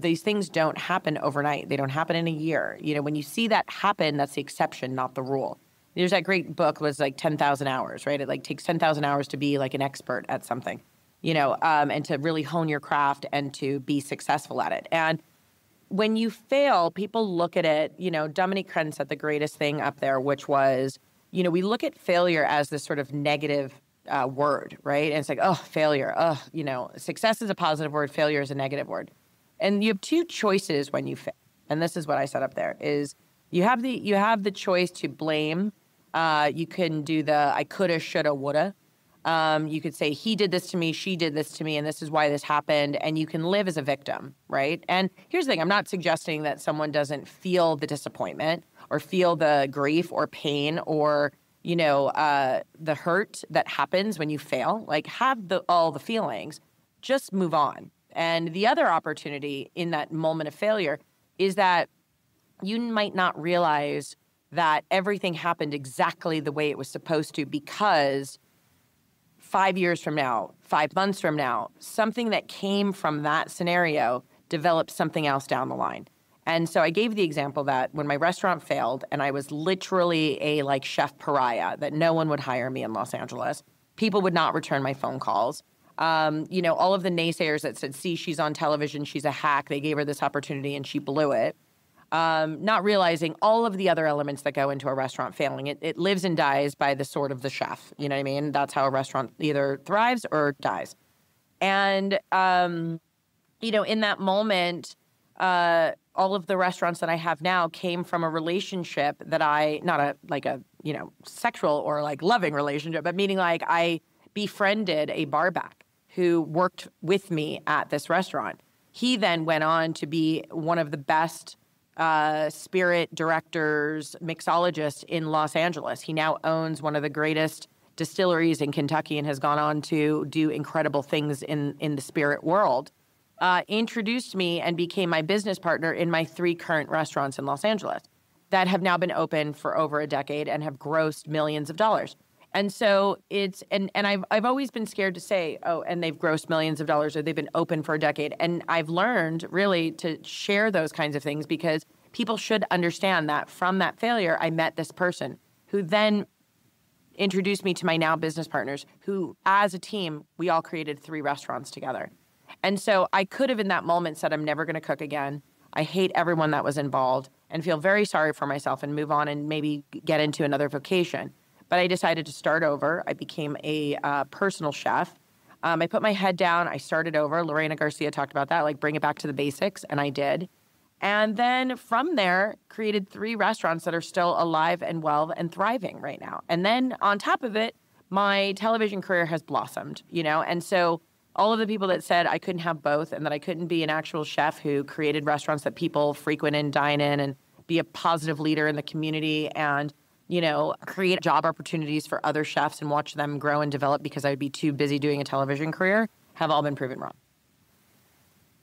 These things don't happen overnight. They don't happen in a year. When you see that happen, that's the exception, not the rule. There's that great book was like 10,000 hours, right? It like takes 10,000 hours to be like an expert at something, and to really hone your craft and to be successful at it. And when you fail, people look at it, Dominique Crenn said the greatest thing up there, which was, we look at failure as this sort of negative word, right? And it's like, oh, failure. Oh, success is a positive word. Failure is a negative word. And you have two choices when you fail. And this is what I said up there is you have the choice to blame. You can do the I coulda, shoulda, woulda. You could say he did this to me, she did this to me, and this is why this happened. And you can live as a victim, right? And here's the thing. I'm not suggesting that someone doesn't feel the disappointment or feel the grief or pain or, the hurt that happens when you fail. Like have all the feelings. Just move on. And the other opportunity in that moment of failure is that you might not realize that everything happened exactly the way it was supposed to, because 5 years from now, 5 months from now, something that came from that scenario developed something else down the line. And so I gave the example that when my restaurant failed and I was literally a chef pariah, that no one would hire me in Los Angeles, people would not return my phone calls. All of the naysayers that said, see, she's on television, she's a hack, they gave her this opportunity and she blew it. Not realizing all of the other elements that go into a restaurant failing. It lives and dies by the sword of the chef. You know what I mean? That's how a restaurant either thrives or dies. And, in that moment, all of the restaurants that I have now came from a relationship that not a sexual or loving relationship, but meaning I befriended a barback who worked with me at this restaurant. He then went on to be one of the best spirit directors, mixologists in Los Angeles. He now owns one of the greatest distilleries in Kentucky and has gone on to do incredible things in the spirit world. Introduced me and became my business partner in my 3 current restaurants in Los Angeles that have now been open for over a decade and have grossed millions of dollars. And so I've always been scared to say, oh, and they've grossed millions of dollars or they've been open for a decade. And I've learned really to share those kinds of things because people should understand that from that failure, I met this person who then introduced me to my now business partners who, as a team, we all created 3 restaurants together. And so I could have in that moment said, I'm never going to cook again. I hate everyone that was involved and feel very sorry for myself and move on and maybe get into another vocation. But I decided to start over. I became a personal chef. I put my head down. I started over. Lorena Garcia talked about that, like bring it back to the basics, and I did. And then from there, created 3 restaurants that are still alive and well and thriving right now. And then on top of it, my television career has blossomed, And so all of the people that said I couldn't have both and that I couldn't be an actual chef who created restaurants that people frequent and dine in and be a positive leader in the community and, create job opportunities for other chefs and watch them grow and develop because I would be too busy doing a television career, have all been proven wrong.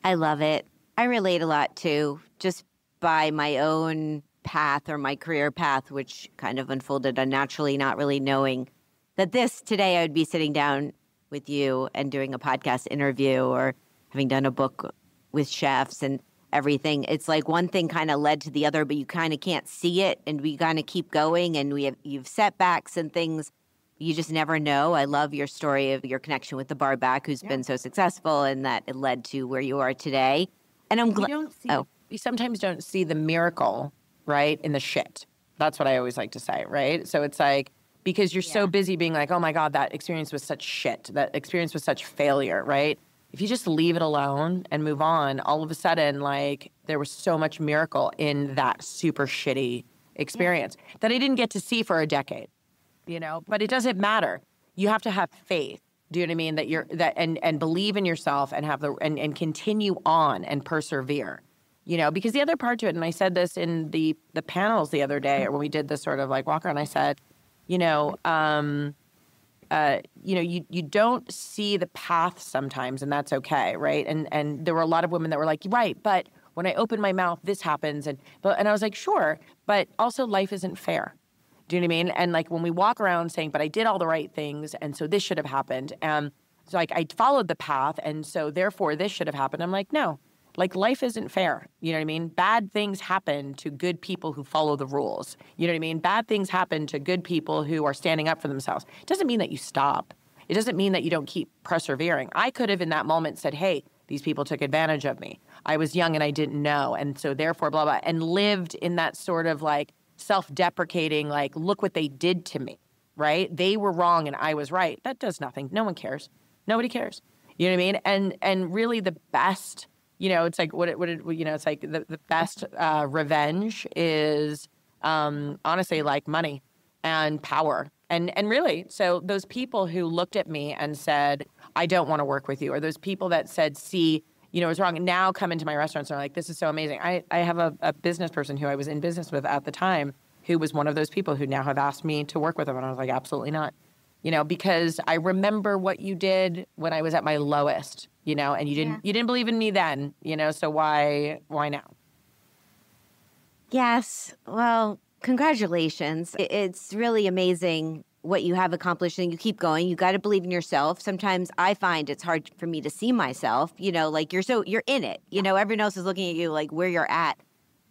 I love it. I relate a lot too, just by my own path or my career path, which kind of unfolded unnaturally, not really knowing that today I would be sitting down with you and doing a podcast interview or having done a book with chefs and everything. It's like one thing kind of led to the other, but you kind of can't see it and we kind of keep going and you've setbacks and things. You just never know. I love your story of your connection with the bar back who's been so successful and that it led to where you are today. And I'm glad. You sometimes don't see the miracle, right, in the shit. That's what I always like to say, right? So it's like, because you're so busy being like, oh my God, that experience was such shit. That experience was such failure, right? If you just leave it alone and move on, all of a sudden, like, there was so much miracle in that super shitty experience that I didn't get to see for a decade, But it doesn't matter. You have to have faith. Do you know what I mean? And believe in yourself and have and continue on and persevere, because the other part to it, and I said this in the panels the other day, or when we did this sort of like walk around, I said, you don't see the path sometimes, and that's okay, right? And there were a lot of women that were like, right, but when I open my mouth, this happens, and I was like, sure, but also life isn't fair. Do you know what I mean? And like when we walk around saying, but I did all the right things, and so this should have happened. And so like I followed the path, and so therefore this should have happened. I'm like, no, like life isn't fair. You know what I mean? Bad things happen to good people who follow the rules. You know what I mean? Bad things happen to good people who are standing up for themselves. It doesn't mean that you stop. It doesn't mean that you don't keep persevering. I could have in that moment said, hey, these people took advantage of me. I was young and I didn't know. And so therefore, blah, blah, and lived in that sort of like self-deprecating, like, look what they did to me, right? They were wrong and I was right. That does nothing. No one cares. Nobody cares. You know what I mean? And really the best, it's like, it's like the best revenge is honestly like money and power. And really, so those people who looked at me and said, I don't want to work with you, or those people that said, see, it was wrong, and now come into my restaurants and are like, this is so amazing. I have a business person who I was in business with at the time who was one of those people who now have asked me to work with them. And I was like, absolutely not. Because I remember what you did when I was at my lowest, and you didn't believe in me then, so why now? Yes. Well, congratulations. It's really amazing what you have accomplished, and you keep going. You got to believe in yourself. Sometimes I find it's hard for me to see myself, like you're in it, everyone else is looking at you like where you're at.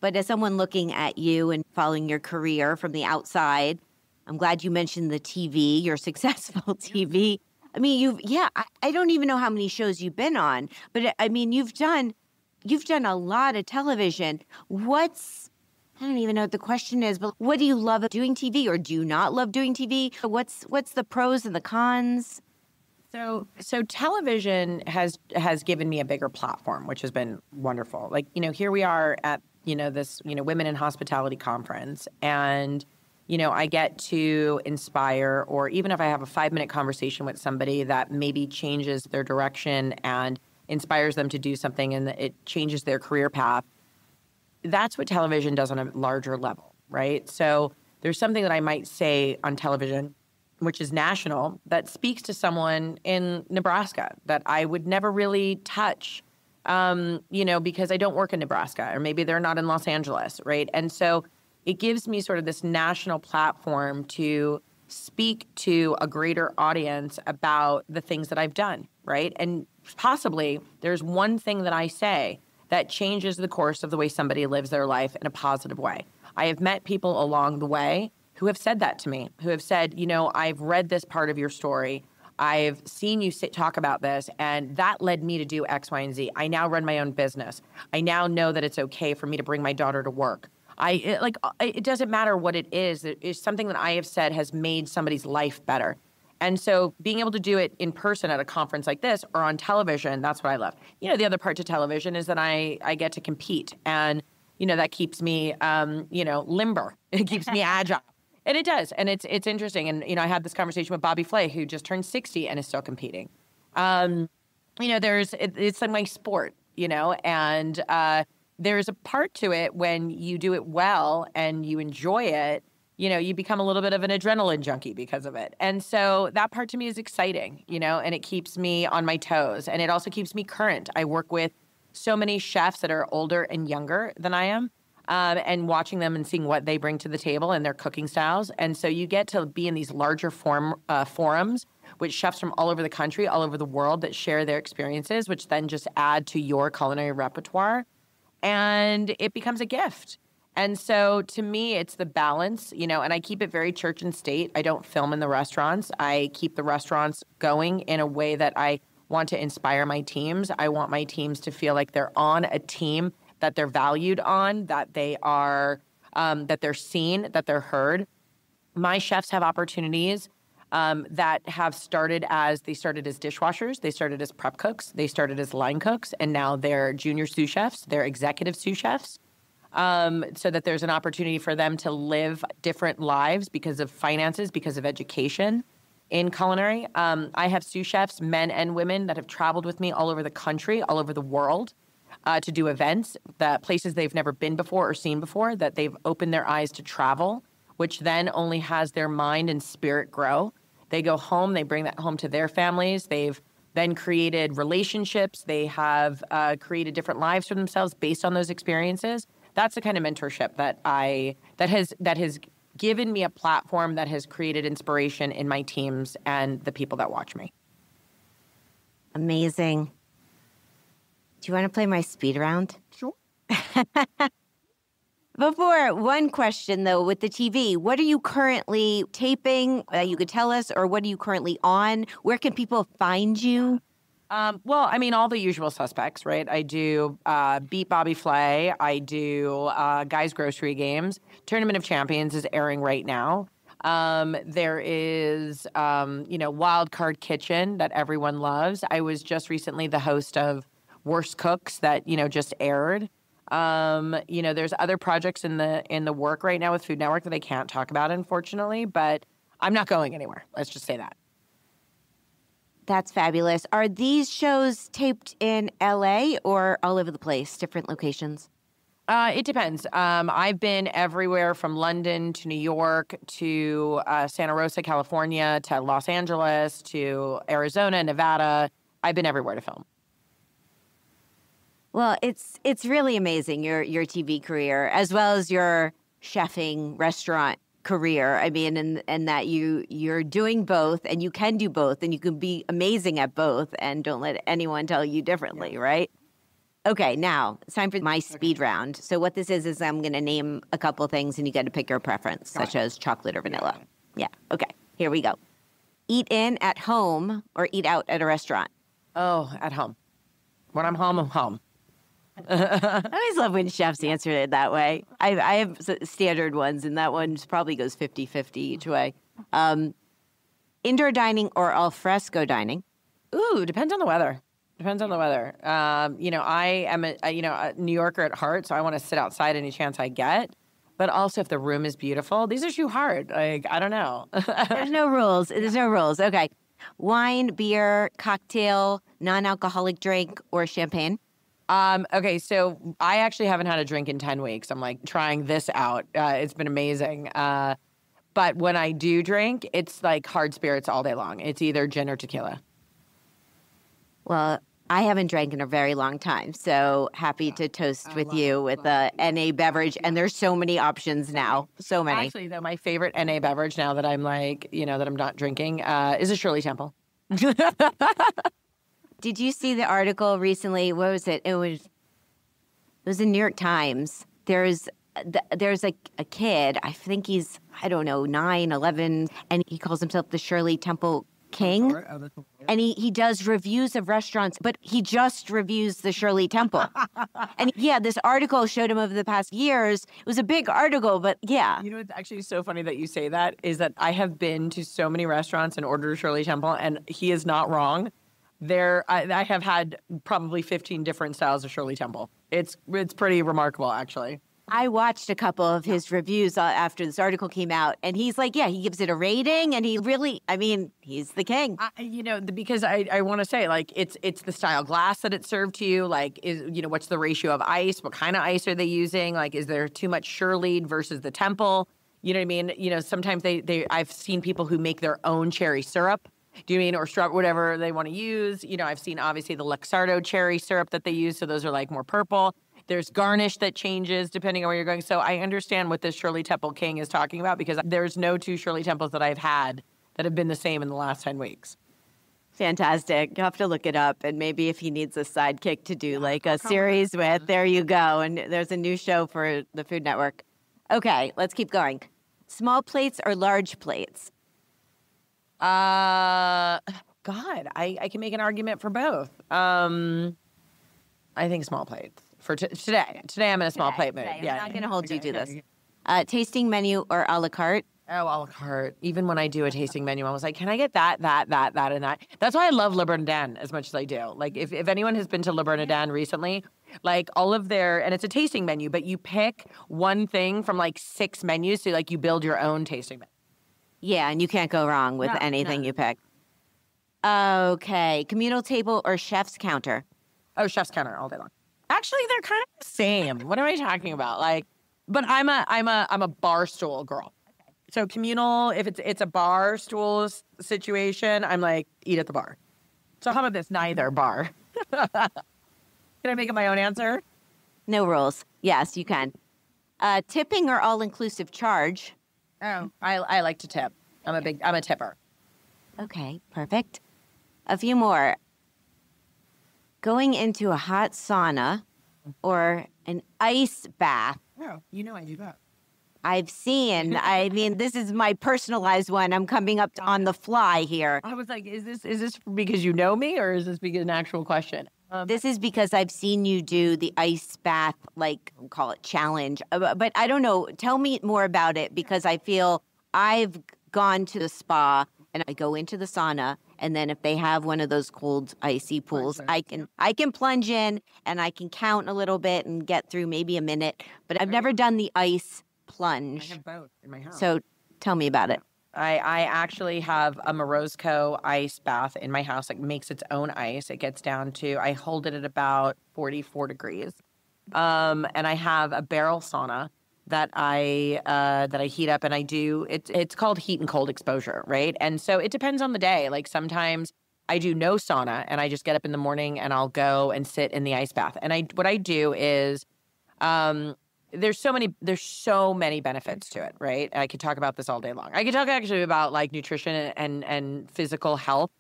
But as someone looking at you and following your career from the outside, I'm glad you mentioned the TV, your successful TV. I mean, I don't even know how many shows you've been on, but I mean, you've done a lot of television. I don't even know what the question is, but what do you love doing TV, or do you not love doing TV? What's the pros and the cons? So television has given me a bigger platform, which has been wonderful. Like, here we are at, this, Women in Hospitality conference, and I get to inspire, or even if I have a 5-minute conversation with somebody that maybe changes their direction and inspires them to do something and it changes their career path, that's what television does on a larger level, right? So there's something that I might say on television, which is national, that speaks to someone in Nebraska that I would never really touch, because I don't work in Nebraska, or maybe they're not in Los Angeles, right? And so it gives me sort of this national platform to speak to a greater audience about the things that I've done, right? And possibly there's one thing that I say that changes the course of the way somebody lives their life in a positive way. I have met people along the way who have said that to me, who have said, I've read this part of your story. I've seen you talk about this, and that led me to do X, Y, and Z. I now run my own business. I now know that it's okay for me to bring my daughter to work. It doesn't matter what it is. It's something that I have said has made somebody's life better. And so being able to do it in person at a conference like this or on television, that's what I love. The other part to television is that I get to compete. And, that keeps me, limber. It keeps me agile. And it does. And it's interesting. And, I had this conversation with Bobby Flay, who just turned 60 and is still competing. It's like my sport, and there's a part to it when you do it well and you enjoy it, you become a little bit of an adrenaline junkie because of it. And so that part to me is exciting, and it keeps me on my toes. And it also keeps me current. I work with so many chefs that are older and younger than I am. And watching them and seeing what they bring to the table and their cooking styles. And so you get to be in these larger forums with chefs from all over the country, all over the world that share their experiences, which then just add to your culinary repertoire. And it becomes a gift. And so to me, it's the balance, and I keep it very church and state. I don't film in the restaurants. I keep the restaurants going in a way that I want to inspire my teams. I want my teams to feel like they're on a team that they're valued on, that they are, that they're seen, that they're heard. My chefs have opportunities that have started as dishwashers, they started as prep cooks, they started as line cooks, and now they're junior sous chefs, they're executive sous chefs, so that there's an opportunity for them to live different lives because of finances, because of education in culinary. I have sous chefs, men and women, that have traveled with me all over the country, all over the world, to do events, that places they've never been before or seen before, that they've opened their eyes to travel, which then only has their mind and spirit grow. They go home, they bring that home to their families. They've then created relationships. They have created different lives for themselves based on those experiences. That's the kind of mentorship that has given me a platform that has created inspiration in my teams and the people that watch me. Amazing. Do you want to play my speed round? Sure. Before, one question, though, with the TV. What are you currently taping that you could tell us, or what are you currently on? Where can people find you? All the usual suspects, right? I do Beat Bobby Flay. I do Guys Grocery Games. Tournament of Champions is airing right now. There is, Wild Card Kitchen that everyone loves. I was just recently the host of Worst Cooks that, just aired. There's other projects in the work right now with Food Network that I can't talk about, unfortunately, but I'm not going anywhere. Let's just say that. That's fabulous. Are these shows taped in LA or all over the place, different locations? It depends. I've been everywhere from London to New York to Santa Rosa, California, to Los Angeles, to Arizona, Nevada. I've been everywhere to film. Well, it's really amazing, your TV career, as well as your chefing restaurant career. I mean, and that you're doing both, and you can do both, and you can be amazing at both, and don't let anyone tell you differently, right? Okay, now it's time for my speed round. So what this is I'm going to name a couple things, and you got to pick your preference, such as chocolate or vanilla. Yeah, okay, here we go. Eat in at home or eat out at a restaurant? Oh, at home. When I'm home, I'm home. I always love when chefs answer it that way. I have standard ones, and that one probably goes 50-50 each way. Indoor dining or al fresco dining? Ooh, depends on the weather. I am a New Yorker at heart, so I want to sit outside any chance I get. But also, if the room is beautiful, these are too hard. Like, I don't know. There's no rules. Okay. Wine, beer, cocktail, non-alcoholic drink, or champagne? Okay, so I actually haven't had a drink in 10 weeks. I'm like trying this out. It's been amazing. But when I do drink, it's like hard spirits all day long. It's either gin or tequila. Well, I haven't drank in a very long time, so happy to toast with you with a NA beverage. And there's so many options now. So many. Actually, though, my favorite NA beverage now that I'm like, that I'm not drinking, is a Shirley Temple. Did you see the article recently? What was it? It was It was in New York Times. There's a kid, I think he's, I don't know, 9, 11, and he calls himself the Shirley Temple King. And he does reviews of restaurants, but he just reviews the Shirley Temple. And yeah, this article showed him over the past years. It was a big article, but yeah. You know, it's actually so funny that you say that, is that I have been to so many restaurants and ordered Shirley Temple, and he is not wrong. I have had probably 15 different styles of Shirley Temple. It's pretty remarkable, actually. I watched a couple of his reviews after this article came out, and he's like, yeah, he gives it a rating, and he really, I mean, he's the king. Because I want to say, like, it's the style glass that it's served to you. Like, what's the ratio of ice? What kind of ice are they using? Like, is there too much Shirley versus the Temple? You know what I mean? Sometimes I've seen people who make their own cherry syrup. Do you mean, or whatever they want to use? I've seen obviously the Luxardo cherry syrup that they use. So those are like more purple. There's garnish that changes depending on where you're going. So I understand what this Shirley Temple King is talking about, because there's no 2 Shirley Temples that I've had that have been the same in the last 10 weeks. Fantastic. You'll have to look it up. And maybe if he needs a sidekick to do like a series with, there you go. And there's a new show for the Food Network. Okay, let's keep going. Small plates or large plates? God, I can make an argument for both. I think small plates. For today. Today I'm in a small plate mood. Yeah, I'm not going to hold you to this. Tasting menu or a la carte? Oh, a la carte. Even when I do a tasting menu, I was like, can I get that, and that? That's why I love Le Bernardin as much as I do. Like, if anyone has been to Le Bernardin recently, like all of and it's a tasting menu, but you pick one thing from like 6 menus, so like you build your own tasting menu. Yeah, and you can't go wrong with anything you pick. Okay, communal table or chef's counter? Oh, chef's counter all day long. Actually, they're kind of the same. What am I talking about? Like, but I'm a bar stool girl. Okay. So communal, if it's a bar stool situation, I'm like, eat at the bar. So how about this? Neither bar. Can I make it my own answer? No rules. Yes, you can. Tipping or all-inclusive charge? Oh, I like to tip. I'm a tipper. Okay, perfect. A few more. Going into a hot sauna or an ice bath. Oh, I do that. I've seen, this is my personalized one. I'm coming up on the fly here. I was like, is this because you know me, or is this because an actual question? This is because I've seen you do the ice bath, like, call it challenge. But I don't know. Tell me more about it, because I feel I've gone to the spa and I go into the sauna, and then if they have one of those cold, icy pools, I can plunge in and I can count a little bit and get through maybe a minute. But I've never done the ice plunge. I have both in my house. So tell me about it. I actually have a Morozco ice bath in my house. It makes its own ice. It gets down to, I hold it at about 44 degrees. And I have a barrel sauna that I heat up, and I do, it's called heat and cold exposure, right? And so it depends on the day. Like sometimes I do no sauna and I just get up in the morning and I'll go and sit in the ice bath. And what I do is, there's so many benefits to it, right? I could talk about this all day long. I could talk actually about like nutrition and physical health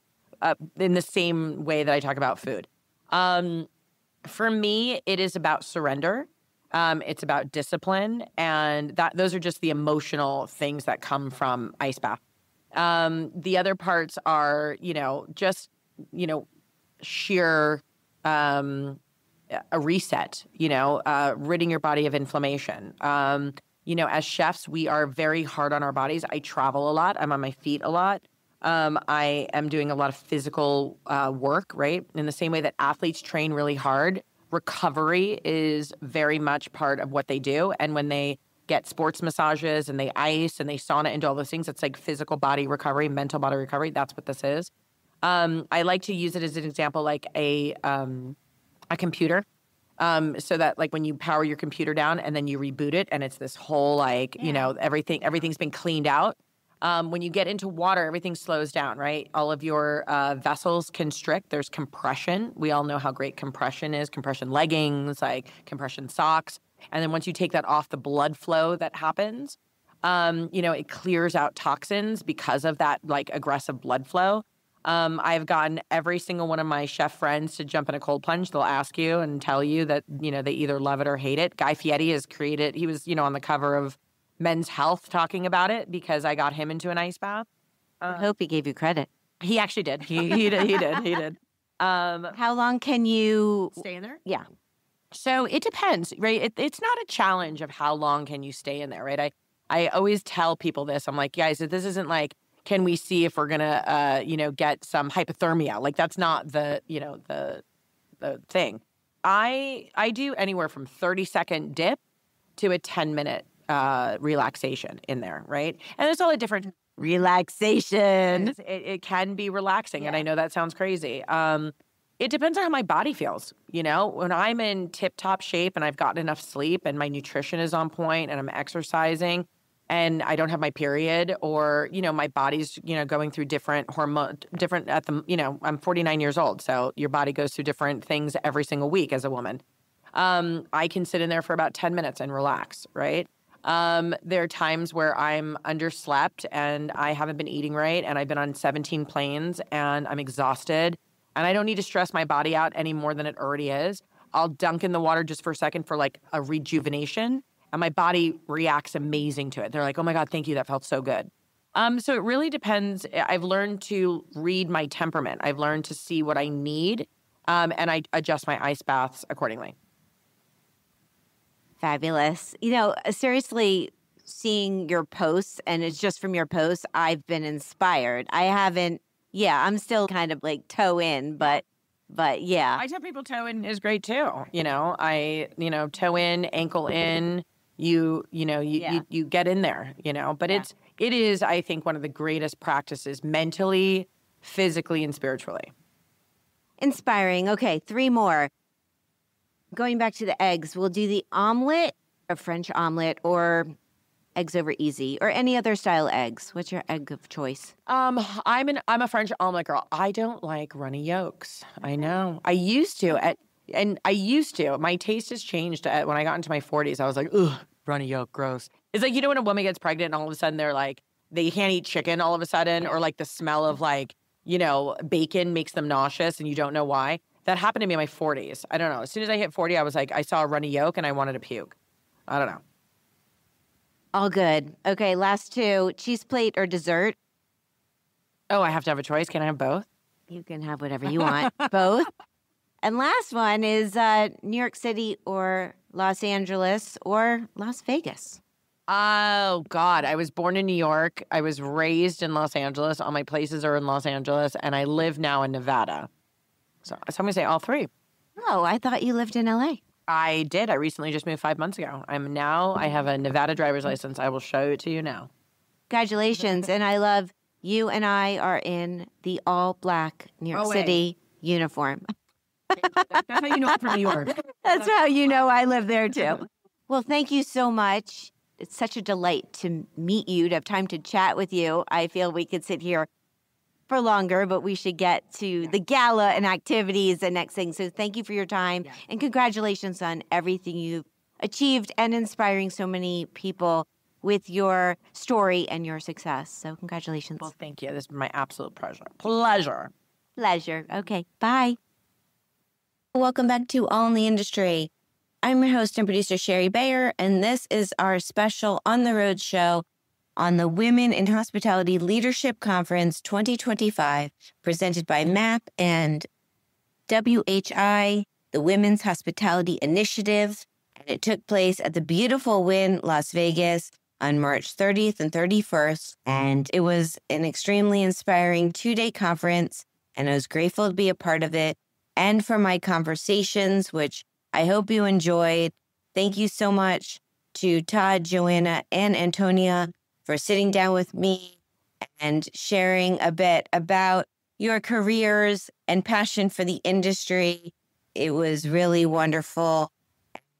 in the same way that I talk about food. For me, it is about surrender. It's about discipline, and those are just the emotional things that come from ice bath. The other parts are, just, sheer a reset, ridding your body of inflammation. As chefs, we are very hard on our bodies. I travel a lot. I'm on my feet a lot. I am doing a lot of physical work, right? In the same way that athletes train really hard, recovery is very much part of what they do. And when they get sports massages and they ice and they sauna and do all those things, it's like physical body recovery, mental body recovery. That's what this is. I like to use it as an example, like a computer. So that like when you power your computer down and then you reboot it and it's this whole everything's been cleaned out. When you get into water, everything slows down, right? All of your vessels constrict. There's compression. We all know how great compression is. Compression leggings, like compression socks. And then once you take that off, the blood flow that happens, it clears out toxins because of that like aggressive blood flow. I've gotten every single one of my chef friends to jump in a cold plunge. They'll ask you and tell you that, they either love it or hate it. Guy Fieri he was, on the cover of Men's Health talking about it because I got him into an ice bath. I hope he gave you credit. He actually did. He did. How long can you stay in there? Yeah. So it depends, right? It's not a challenge of how long can you stay in there, right? I always tell people this. I'm like, guys, this isn't like, can we see if we're gonna, get some hypothermia? Like that's not the thing. I do anywhere from 30-second dip to a 10-minute relaxation in there, right? And there's all a different relaxation. It can be relaxing, and I know that sounds crazy. It depends on how my body feels. When I'm in tip-top shape and I've gotten enough sleep and my nutrition is on point and I'm exercising and I don't have my period or, my body's, going through I'm 49 years old. So your body goes through different things every single week as a woman. I can sit in there for about 10 minutes and relax, right? There are times where I'm underslept and I haven't been eating right and I've been on 17 planes and I'm exhausted and I don't need to stress my body out any more than it already is. I'll dunk in the water just for a second for like a rejuvenation and my body reacts amazing to it. They're like, oh my God, thank you. That felt so good. So it really depends. I've learned to read my temperament. I've learned to see what I need and I adjust my ice baths accordingly. Fabulous. Seriously, seeing your posts, and it's just from your posts, I've been inspired. I'm still kind of like toe in, but yeah. I tell people toe in is great too. Toe in, ankle in, you get in there, but it is, I think, one of the greatest practices mentally, physically, and spiritually. Inspiring. Okay, 3 more. Going back to the eggs, we'll do the omelet, a French omelet, or eggs over easy, or any other style eggs. What's your egg of choice? I'm a French omelet girl. I don't like runny yolks. I know. I used to. My taste has changed when I got into my 40s. I was like, ugh, runny yolk, gross. It's like, when a woman gets pregnant and all of a sudden they're like, they can't eat chicken all of a sudden, or like the smell of like, bacon makes them nauseous and you don't know why. That happened to me in my 40s. I don't know. As soon as I hit 40, I was like, I saw a runny yolk and I wanted to puke. I don't know. All good. Okay, last 2. Cheese plate or dessert? Oh, I have to have a choice. Can I have both? You can have whatever you want. Both. And last one is New York City or Los Angeles or Las Vegas. Oh, God. I was born in New York. I was raised in Los Angeles. All my places are in Los Angeles. And I live now in Nevada. So I'm going to say all 3. Oh, I thought you lived in L.A. I did. I recently just moved 5 months ago. I have a Nevada driver's license. I will show it to you now. Congratulations. And I love you and I are in the all-black New York City uniform. That's how you know I'm from New York. That's how you know I live there, too. Well, thank you so much. It's such a delight to meet you, to have time to chat with you. I feel we could sit here for longer, but we should get to the gala and activities and next thing. So thank you for your time and congratulations on everything you've achieved and inspiring so many people with your story and your success. So congratulations. Well, thank you. This is my absolute pleasure. Pleasure. Okay. Bye. Welcome back to All in the Industry. I'm your host and producer, Shari Bayer, and this is our special On the Road show on the Women in Hospitality Leadership Conference 2025, presented by MAPP and WHI, the Women's Hospitality Initiative. And it took place at the beautiful Wynn Las Vegas on March 30th and 31st. And it was an extremely inspiring 2-day conference, and I was grateful to be a part of it and for my conversations, which I hope you enjoyed. Thank you so much to Todd, Joanna, and Antonia for sitting down with me and sharing a bit about your careers and passion for the industry. It was really wonderful.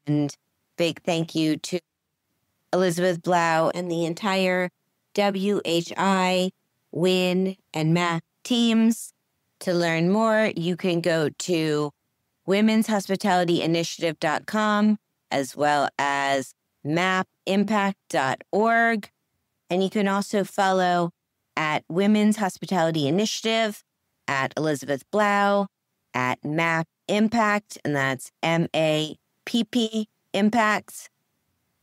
And big thank you to Elizabeth Blau and the entire WHI, Wynn, and MAPP teams. To learn more, you can go to womenshospitalityinitiative.com as well as mappimpact.org. And you can also follow at Women's Hospitality Initiative at Elizabeth Blau, at MAPP Impact, and that's MAPP Impacts.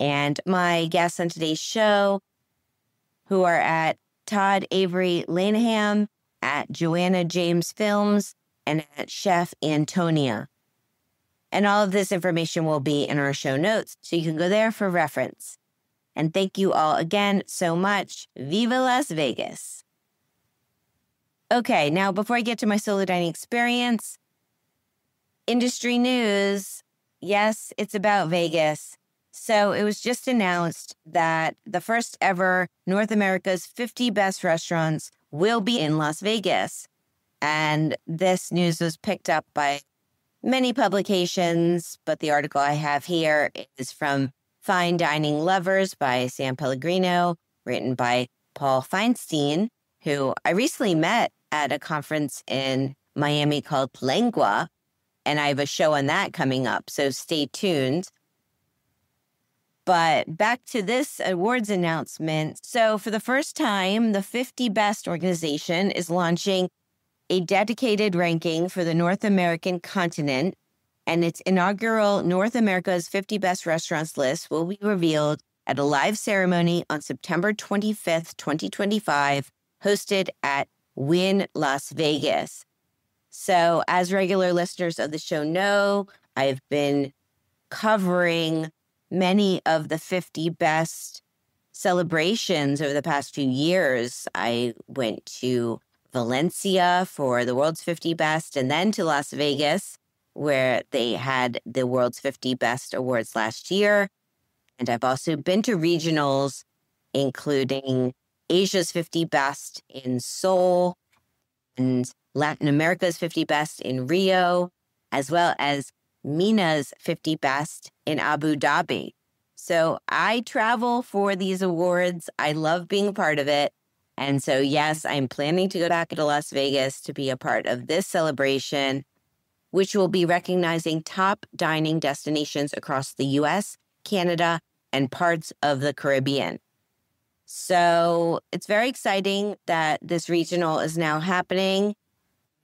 And my guests on today's show, who are at Todd-Avery Lenahan, at Joanna James Films, and at Chef Antonia. And all of this information will be in our show notes, so you can go there for reference. And thank you all again so much. Viva Las Vegas. Okay, now before I get to my solo dining experience, industry news. Yes, it's about Vegas. So it was just announced that the first ever North America's 50 Best Restaurants will be in Las Vegas. And this news was picked up by many publications, but the article I have here is from Fine Dining Lovers by Sam Pellegrino, written by Paul Feinstein, who I recently met at a conference in Miami called Lengua, and I have a show on that coming up, so stay tuned. But back to this awards announcement. So for the first time, the 50 Best organization is launching a dedicated ranking for the North American continent, and its inaugural North America's 50 Best Restaurants list will be revealed at a live ceremony on September 25th, 2025, hosted at Wynn Las Vegas. So as regular listeners of the show know, I've been covering many of the 50 best celebrations over the past few years. I went to Valencia for the world's 50 best, and then to Las Vegas, where they had the world's 50 best awards last year. And I've also been to regionals, including Asia's 50 best in Seoul and Latin America's 50 best in Rio, as well as MENA's 50 best in Abu Dhabi. So I travel for these awards. I love being a part of it. And so, yes, I'm planning to go back to Las Vegas to be a part of this celebration, which will be recognizing top dining destinations across the U.S., Canada, and parts of the Caribbean. So it's very exciting that this regional is now happening.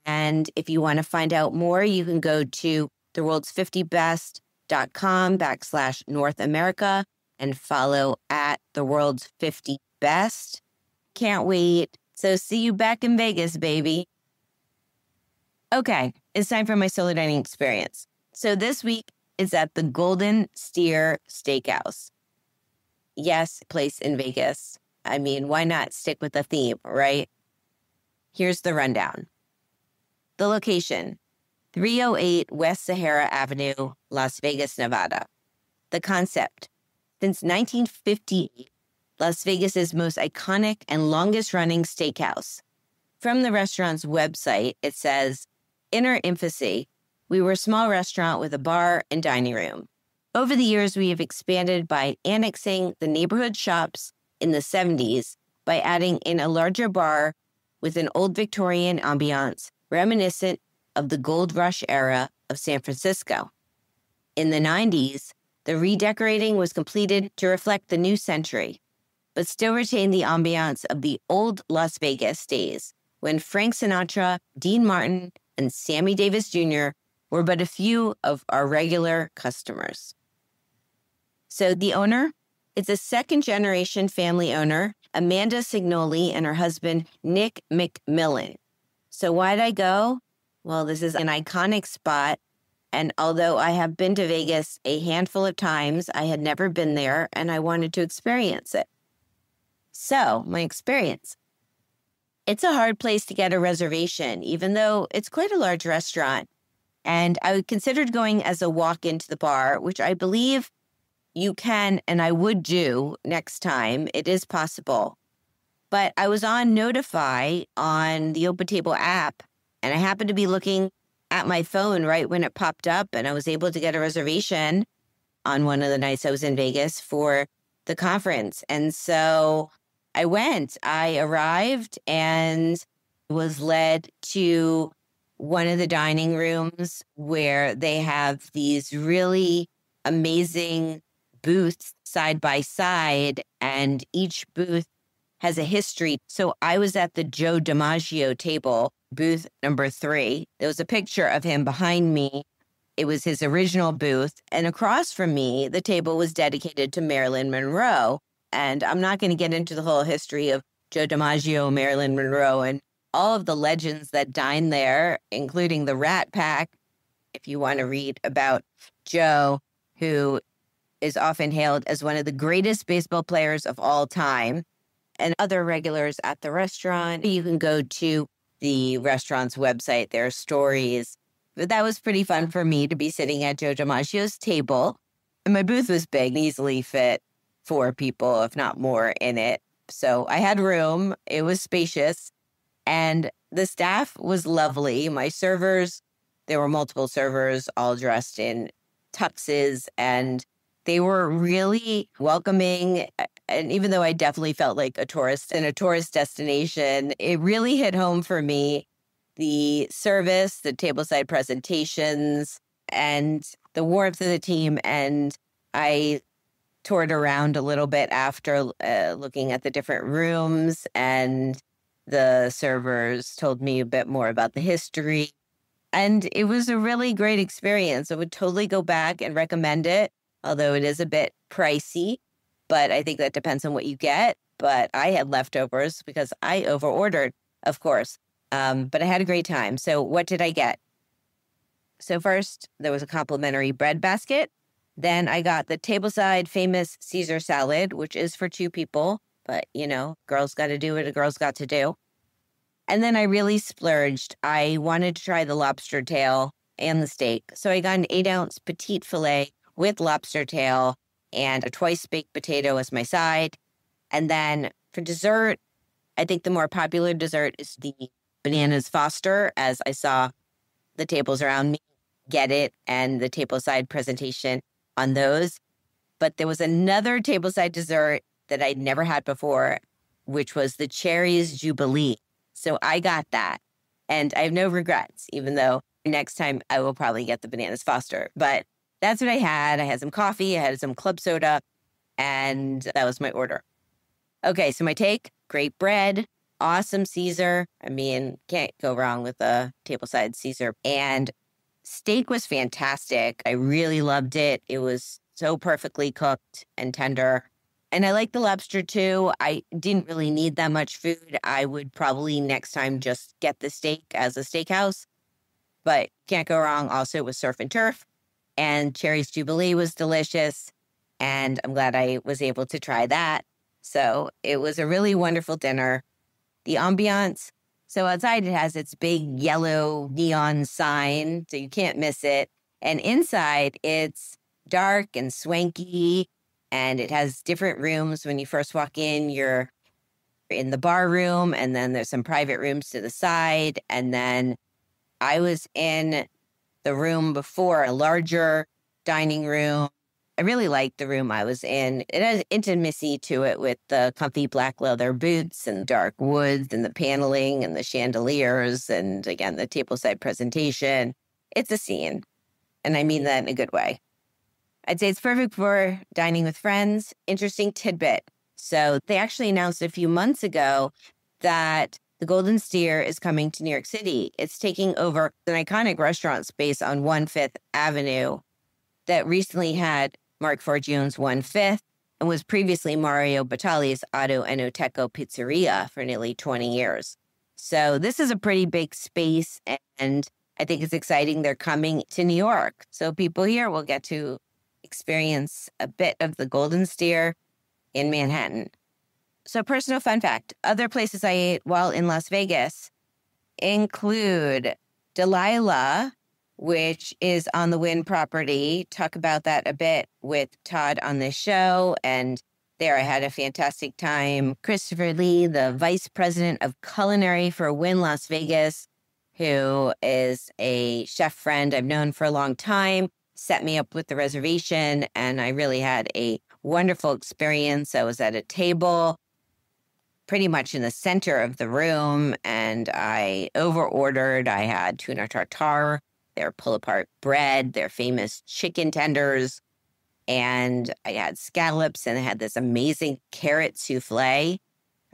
And if you want to find out more, you can go to theworlds50best.com/North America and follow at the World's 50 Best. Can't wait. So see you back in Vegas, baby. Okay, it's time for my solo dining experience. So this week is at the Golden Steer Steakhouse. Yes, place in Vegas. I mean, why not stick with the theme, right? Here's the rundown. The location, 308 West Sahara Avenue, Las Vegas, Nevada. The concept, since 1958, Las Vegas's most iconic and longest-running steakhouse. From the restaurant's website, it says, in our infancy, we were a small restaurant with a bar and dining room. Over the years, we have expanded by annexing the neighborhood shops in the 70s by adding in a larger bar with an old Victorian ambiance reminiscent of the gold rush era of San Francisco. In the 90s, the redecorating was completed to reflect the new century, but still retained the ambiance of the old Las Vegas days when Frank Sinatra, Dean Martin, and Sammy Davis Jr. were but a few of our regular customers. So the owner, it's a second-generation family owner, Amanda Signoli, and her husband, Nick McMillan. So why'd I go? Well, this is an iconic spot, and although I have been to Vegas a handful of times, I had never been there, and I wanted to experience it. So, my experience. It's a hard place to get a reservation, even though it's quite a large restaurant. And I considered going as a walk into the bar, which I believe you can and I would do next time. It is possible. But I was on Notify on the OpenTable app, and I happened to be looking at my phone right when it popped up, and I was able to get a reservation on one of the nights I was in Vegas for the conference. And so I went. I arrived and was led to one of the dining rooms where they have these really amazing booths side by side, and each booth has a history. So I was at the Joe DiMaggio table, booth number 3. There was a picture of him behind me. It was his original booth. And across from me, the table was dedicated to Marilyn Monroe. And I'm not going to get into the whole history of Joe DiMaggio, Marilyn Monroe, and all of the legends that dined there, including the Rat Pack. If you want to read about Joe, who is often hailed as one of the greatest baseball players of all time, and other regulars at the restaurant, you can go to the restaurant's website. There are stories. But that was pretty fun for me to be sitting at Joe DiMaggio's table. And my booth was big, easily fit 4 people, if not more, in it. So I had room. It was spacious. And the staff was lovely. My servers, there were multiple servers all dressed in tuxes, and they were really welcoming. And even though I definitely felt like a tourist in a tourist destination, it really hit home for me. The service, the tableside presentations, and the warmth of the team. And I toured around a little bit after looking at the different rooms, and the servers told me a bit more about the history. And it was a really great experience. I would totally go back and recommend it, although it is a bit pricey. But I think that depends on what you get. But I had leftovers because I overordered, of course. But I had a great time. So what did I get? So first, there was a complimentary bread basket. Then I got the tableside famous Caesar salad, which is for 2 people. But, you know, girls got to do what a girl's got to do. And then I really splurged. I wanted to try the lobster tail and the steak. So I got an 8-ounce petite filet with lobster tail and a twice-baked potato as my side. And then for dessert, I think the more popular dessert is the bananas Foster, as I saw the tables around me get it and the tableside presentation on those. But there was another tableside dessert that I'd never had before, which was the Cherries Jubilee. So I got that. And I have no regrets, even though next time I will probably get the bananas Foster. But that's what I had. I had some coffee, I had some club soda, and that was my order. Okay, so my take, great bread, awesome Caesar. I mean, can't go wrong with a tableside Caesar. And steak was fantastic. I really loved it. It was so perfectly cooked and tender. And I like the lobster too. I didn't really need that much food. I would probably next time just get the steak as a steakhouse. But can't go wrong also with surf and turf. And Cherries Jubilee was delicious. And I'm glad I was able to try that. So it was a really wonderful dinner. The ambiance. So outside it has its big yellow neon sign, so you can't miss it. And inside it's dark and swanky. And it has different rooms. When you first walk in, you're in the bar room, and then there's some private rooms to the side. And then I was in the room before, a larger dining room. I really liked the room I was in. It has intimacy to it with the comfy black leather boots and dark woods and the paneling and the chandeliers and, again, the tableside presentation. It's a scene, and I mean that in a good way. I'd say it's perfect for dining with friends. Interesting tidbit. So they actually announced a few months ago that the Golden Steer is coming to New York City. It's taking over an iconic restaurant space on 1/5 Avenue that recently had Mark Forgione's 1/5 and was previously Mario Batali's Auto Enoteco Pizzeria for nearly 20 years. So this is a pretty big space, and I think it's exciting they're coming to New York. So people here will get to experience a bit of the Golden Steer in Manhattan. So personal fun fact, other places I ate while in Las Vegas include Delilah, which is on the Wynn property. Talk about that a bit with Todd on this show. And there I had a fantastic time. Christopher Lee, the vice president of culinary for Wynn Las Vegas, who is a chef friend I've known for a long time, set me up with the reservation, and I really had a wonderful experience. I was at a table pretty much in the center of the room, and I overordered. I had tuna tartare, their pull-apart bread, their famous chicken tenders, and I had scallops, and I had this amazing carrot souffle.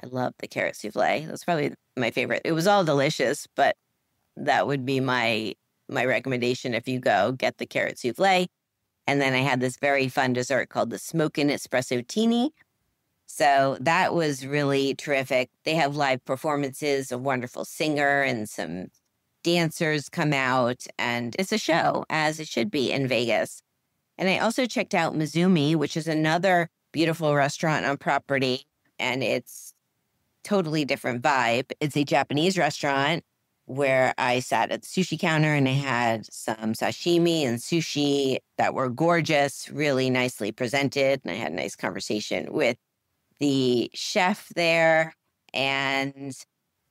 I love the carrot souffle. That's probably my favorite. It was all delicious, but that would be my recommendation. If you go, get the carrot souffle. And then I had this very fun dessert called the Smokin' Espressotini. So that was really terrific. They have live performances, a wonderful singer and some dancers come out, and it's a show, as it should be in Vegas. And I also checked out Mizumi, which is another beautiful restaurant on property, and it's totally different vibe. It's a Japanese restaurant where I sat at the sushi counter and I had some sashimi and sushi that were gorgeous, really nicely presented. And I had a nice conversation with the chef there. And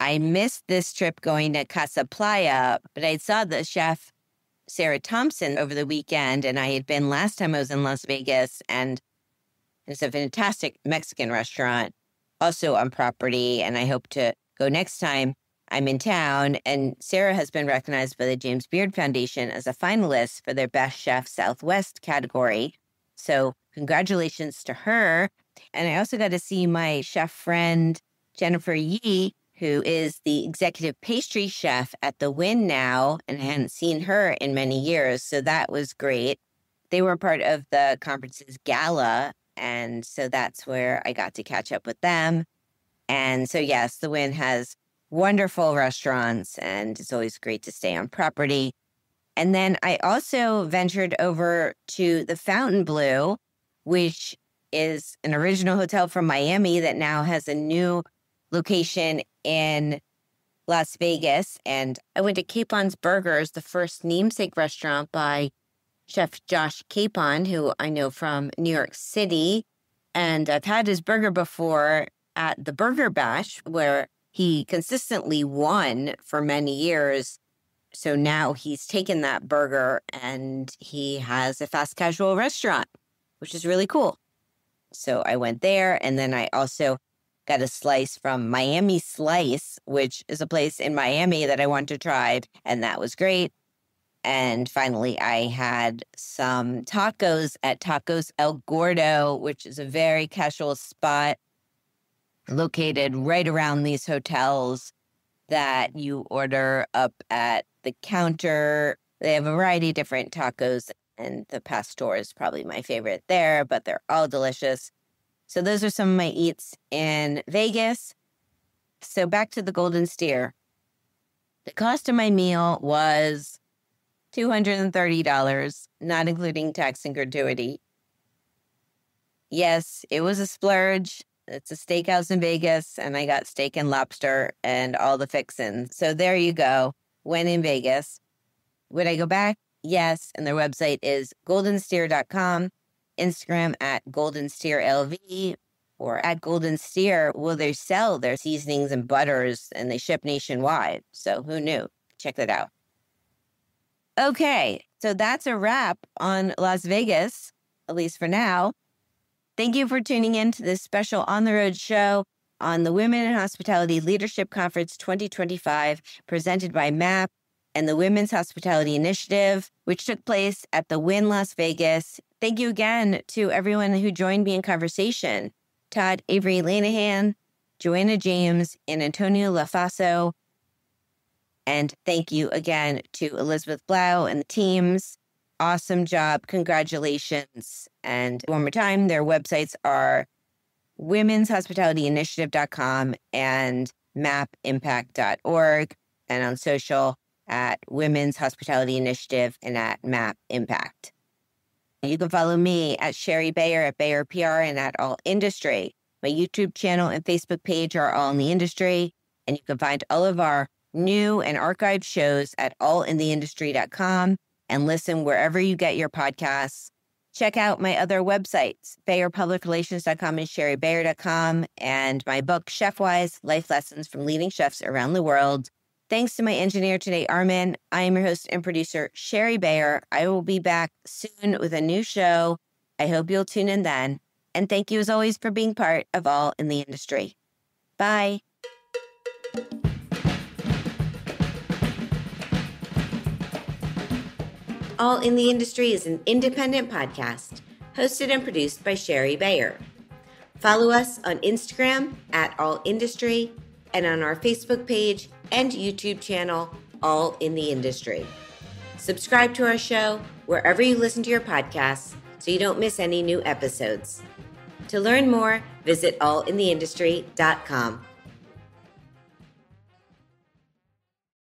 I missed this trip going to Casa Playa, but I saw the chef, Sarah Thompson, over the weekend. And I had been last time I was in Las Vegas, and it's a fantastic Mexican restaurant also on property. And I hope to go next time I'm in town. And Sarah has been recognized by the James Beard Foundation as a finalist for their Best Chef Southwest category. So congratulations to her. And I also got to see my chef friend, Jennifer Yee, who is the executive pastry chef at the Wynn now, and I hadn't seen her in many years. So that was great. They were part of the conference's gala, and so that's where I got to catch up with them. And so, yes, the Wynn has wonderful restaurants, and it's always great to stay on property. And then I also ventured over to the Fontainebleau, which is an original hotel from Miami that now has a new location in Las Vegas. And I went to Capon's Burgers, the first namesake restaurant by Chef Josh Capon, who I know from New York City. And I've had his burger before at the Burger Bash, where he consistently won for many years. So now he's taken that burger and he has a fast casual restaurant, which is really cool. So I went there, and then I also got a slice from Miami Slice, which is a place in Miami that I want to try, and that was great. And finally, I had some tacos at Tacos El Gordo, which is a very casual spot located right around these hotels that you order up at the counter. They have a variety of different tacos, and the pastor is probably my favorite there, but they're all delicious. So those are some of my eats in Vegas. So back to the Golden Steer. The cost of my meal was $230, not including tax and gratuity. Yes, it was a splurge. It's a steakhouse in Vegas, and I got steak and lobster and all the fixins. So there you go. When in Vegas. Would I go back? Yes. And their website is goldensteer.com, Instagram at goldensteerlv, or at Golden Steer. Well, they sell their seasonings and butters, and they ship nationwide. So who knew? Check that out. Okay, so that's a wrap on Las Vegas, at least for now. Thank you for tuning in to this special on-the-road show on the Women in Hospitality Leadership Conference 2025, presented by MAPP and the Women's Hospitality Initiative, which took place at the Wynn Las Vegas. Thank you again to everyone who joined me in conversation. Todd-Avery Lenahan, Joanna James, and Antonia Lofaso. And thank you again to Elizabeth Blau and the teams. Awesome job. Congratulations. And one more time, their websites are womenshospitalityinitiative.com and mappimpact.org, and on social at Women's Hospitality Initiative and at MAPP Impact. You can follow me at Shari Bayer at Bayer PR and at All Industry. My YouTube channel and Facebook page are All in the Industry, and you can find all of our new and archived shows at allintheindustry.com and listen wherever you get your podcasts. Check out my other websites, BayerPublicRelations.com and ShariBayer.com, and my book, Chefwise, Life Lessons from Leading Chefs Around the World. Thanks to my engineer today, Armin. I am your host and producer, Shari Bayer. I will be back soon with a new show. I hope you'll tune in then. And thank you as always for being part of All in the Industry. Bye. All in the Industry is an independent podcast hosted and produced by Shari Bayer. Follow us on Instagram at All Industry and on our Facebook page and YouTube channel, All in the Industry. Subscribe to our show wherever you listen to your podcasts so you don't miss any new episodes. To learn more, visit allintheindustry.com.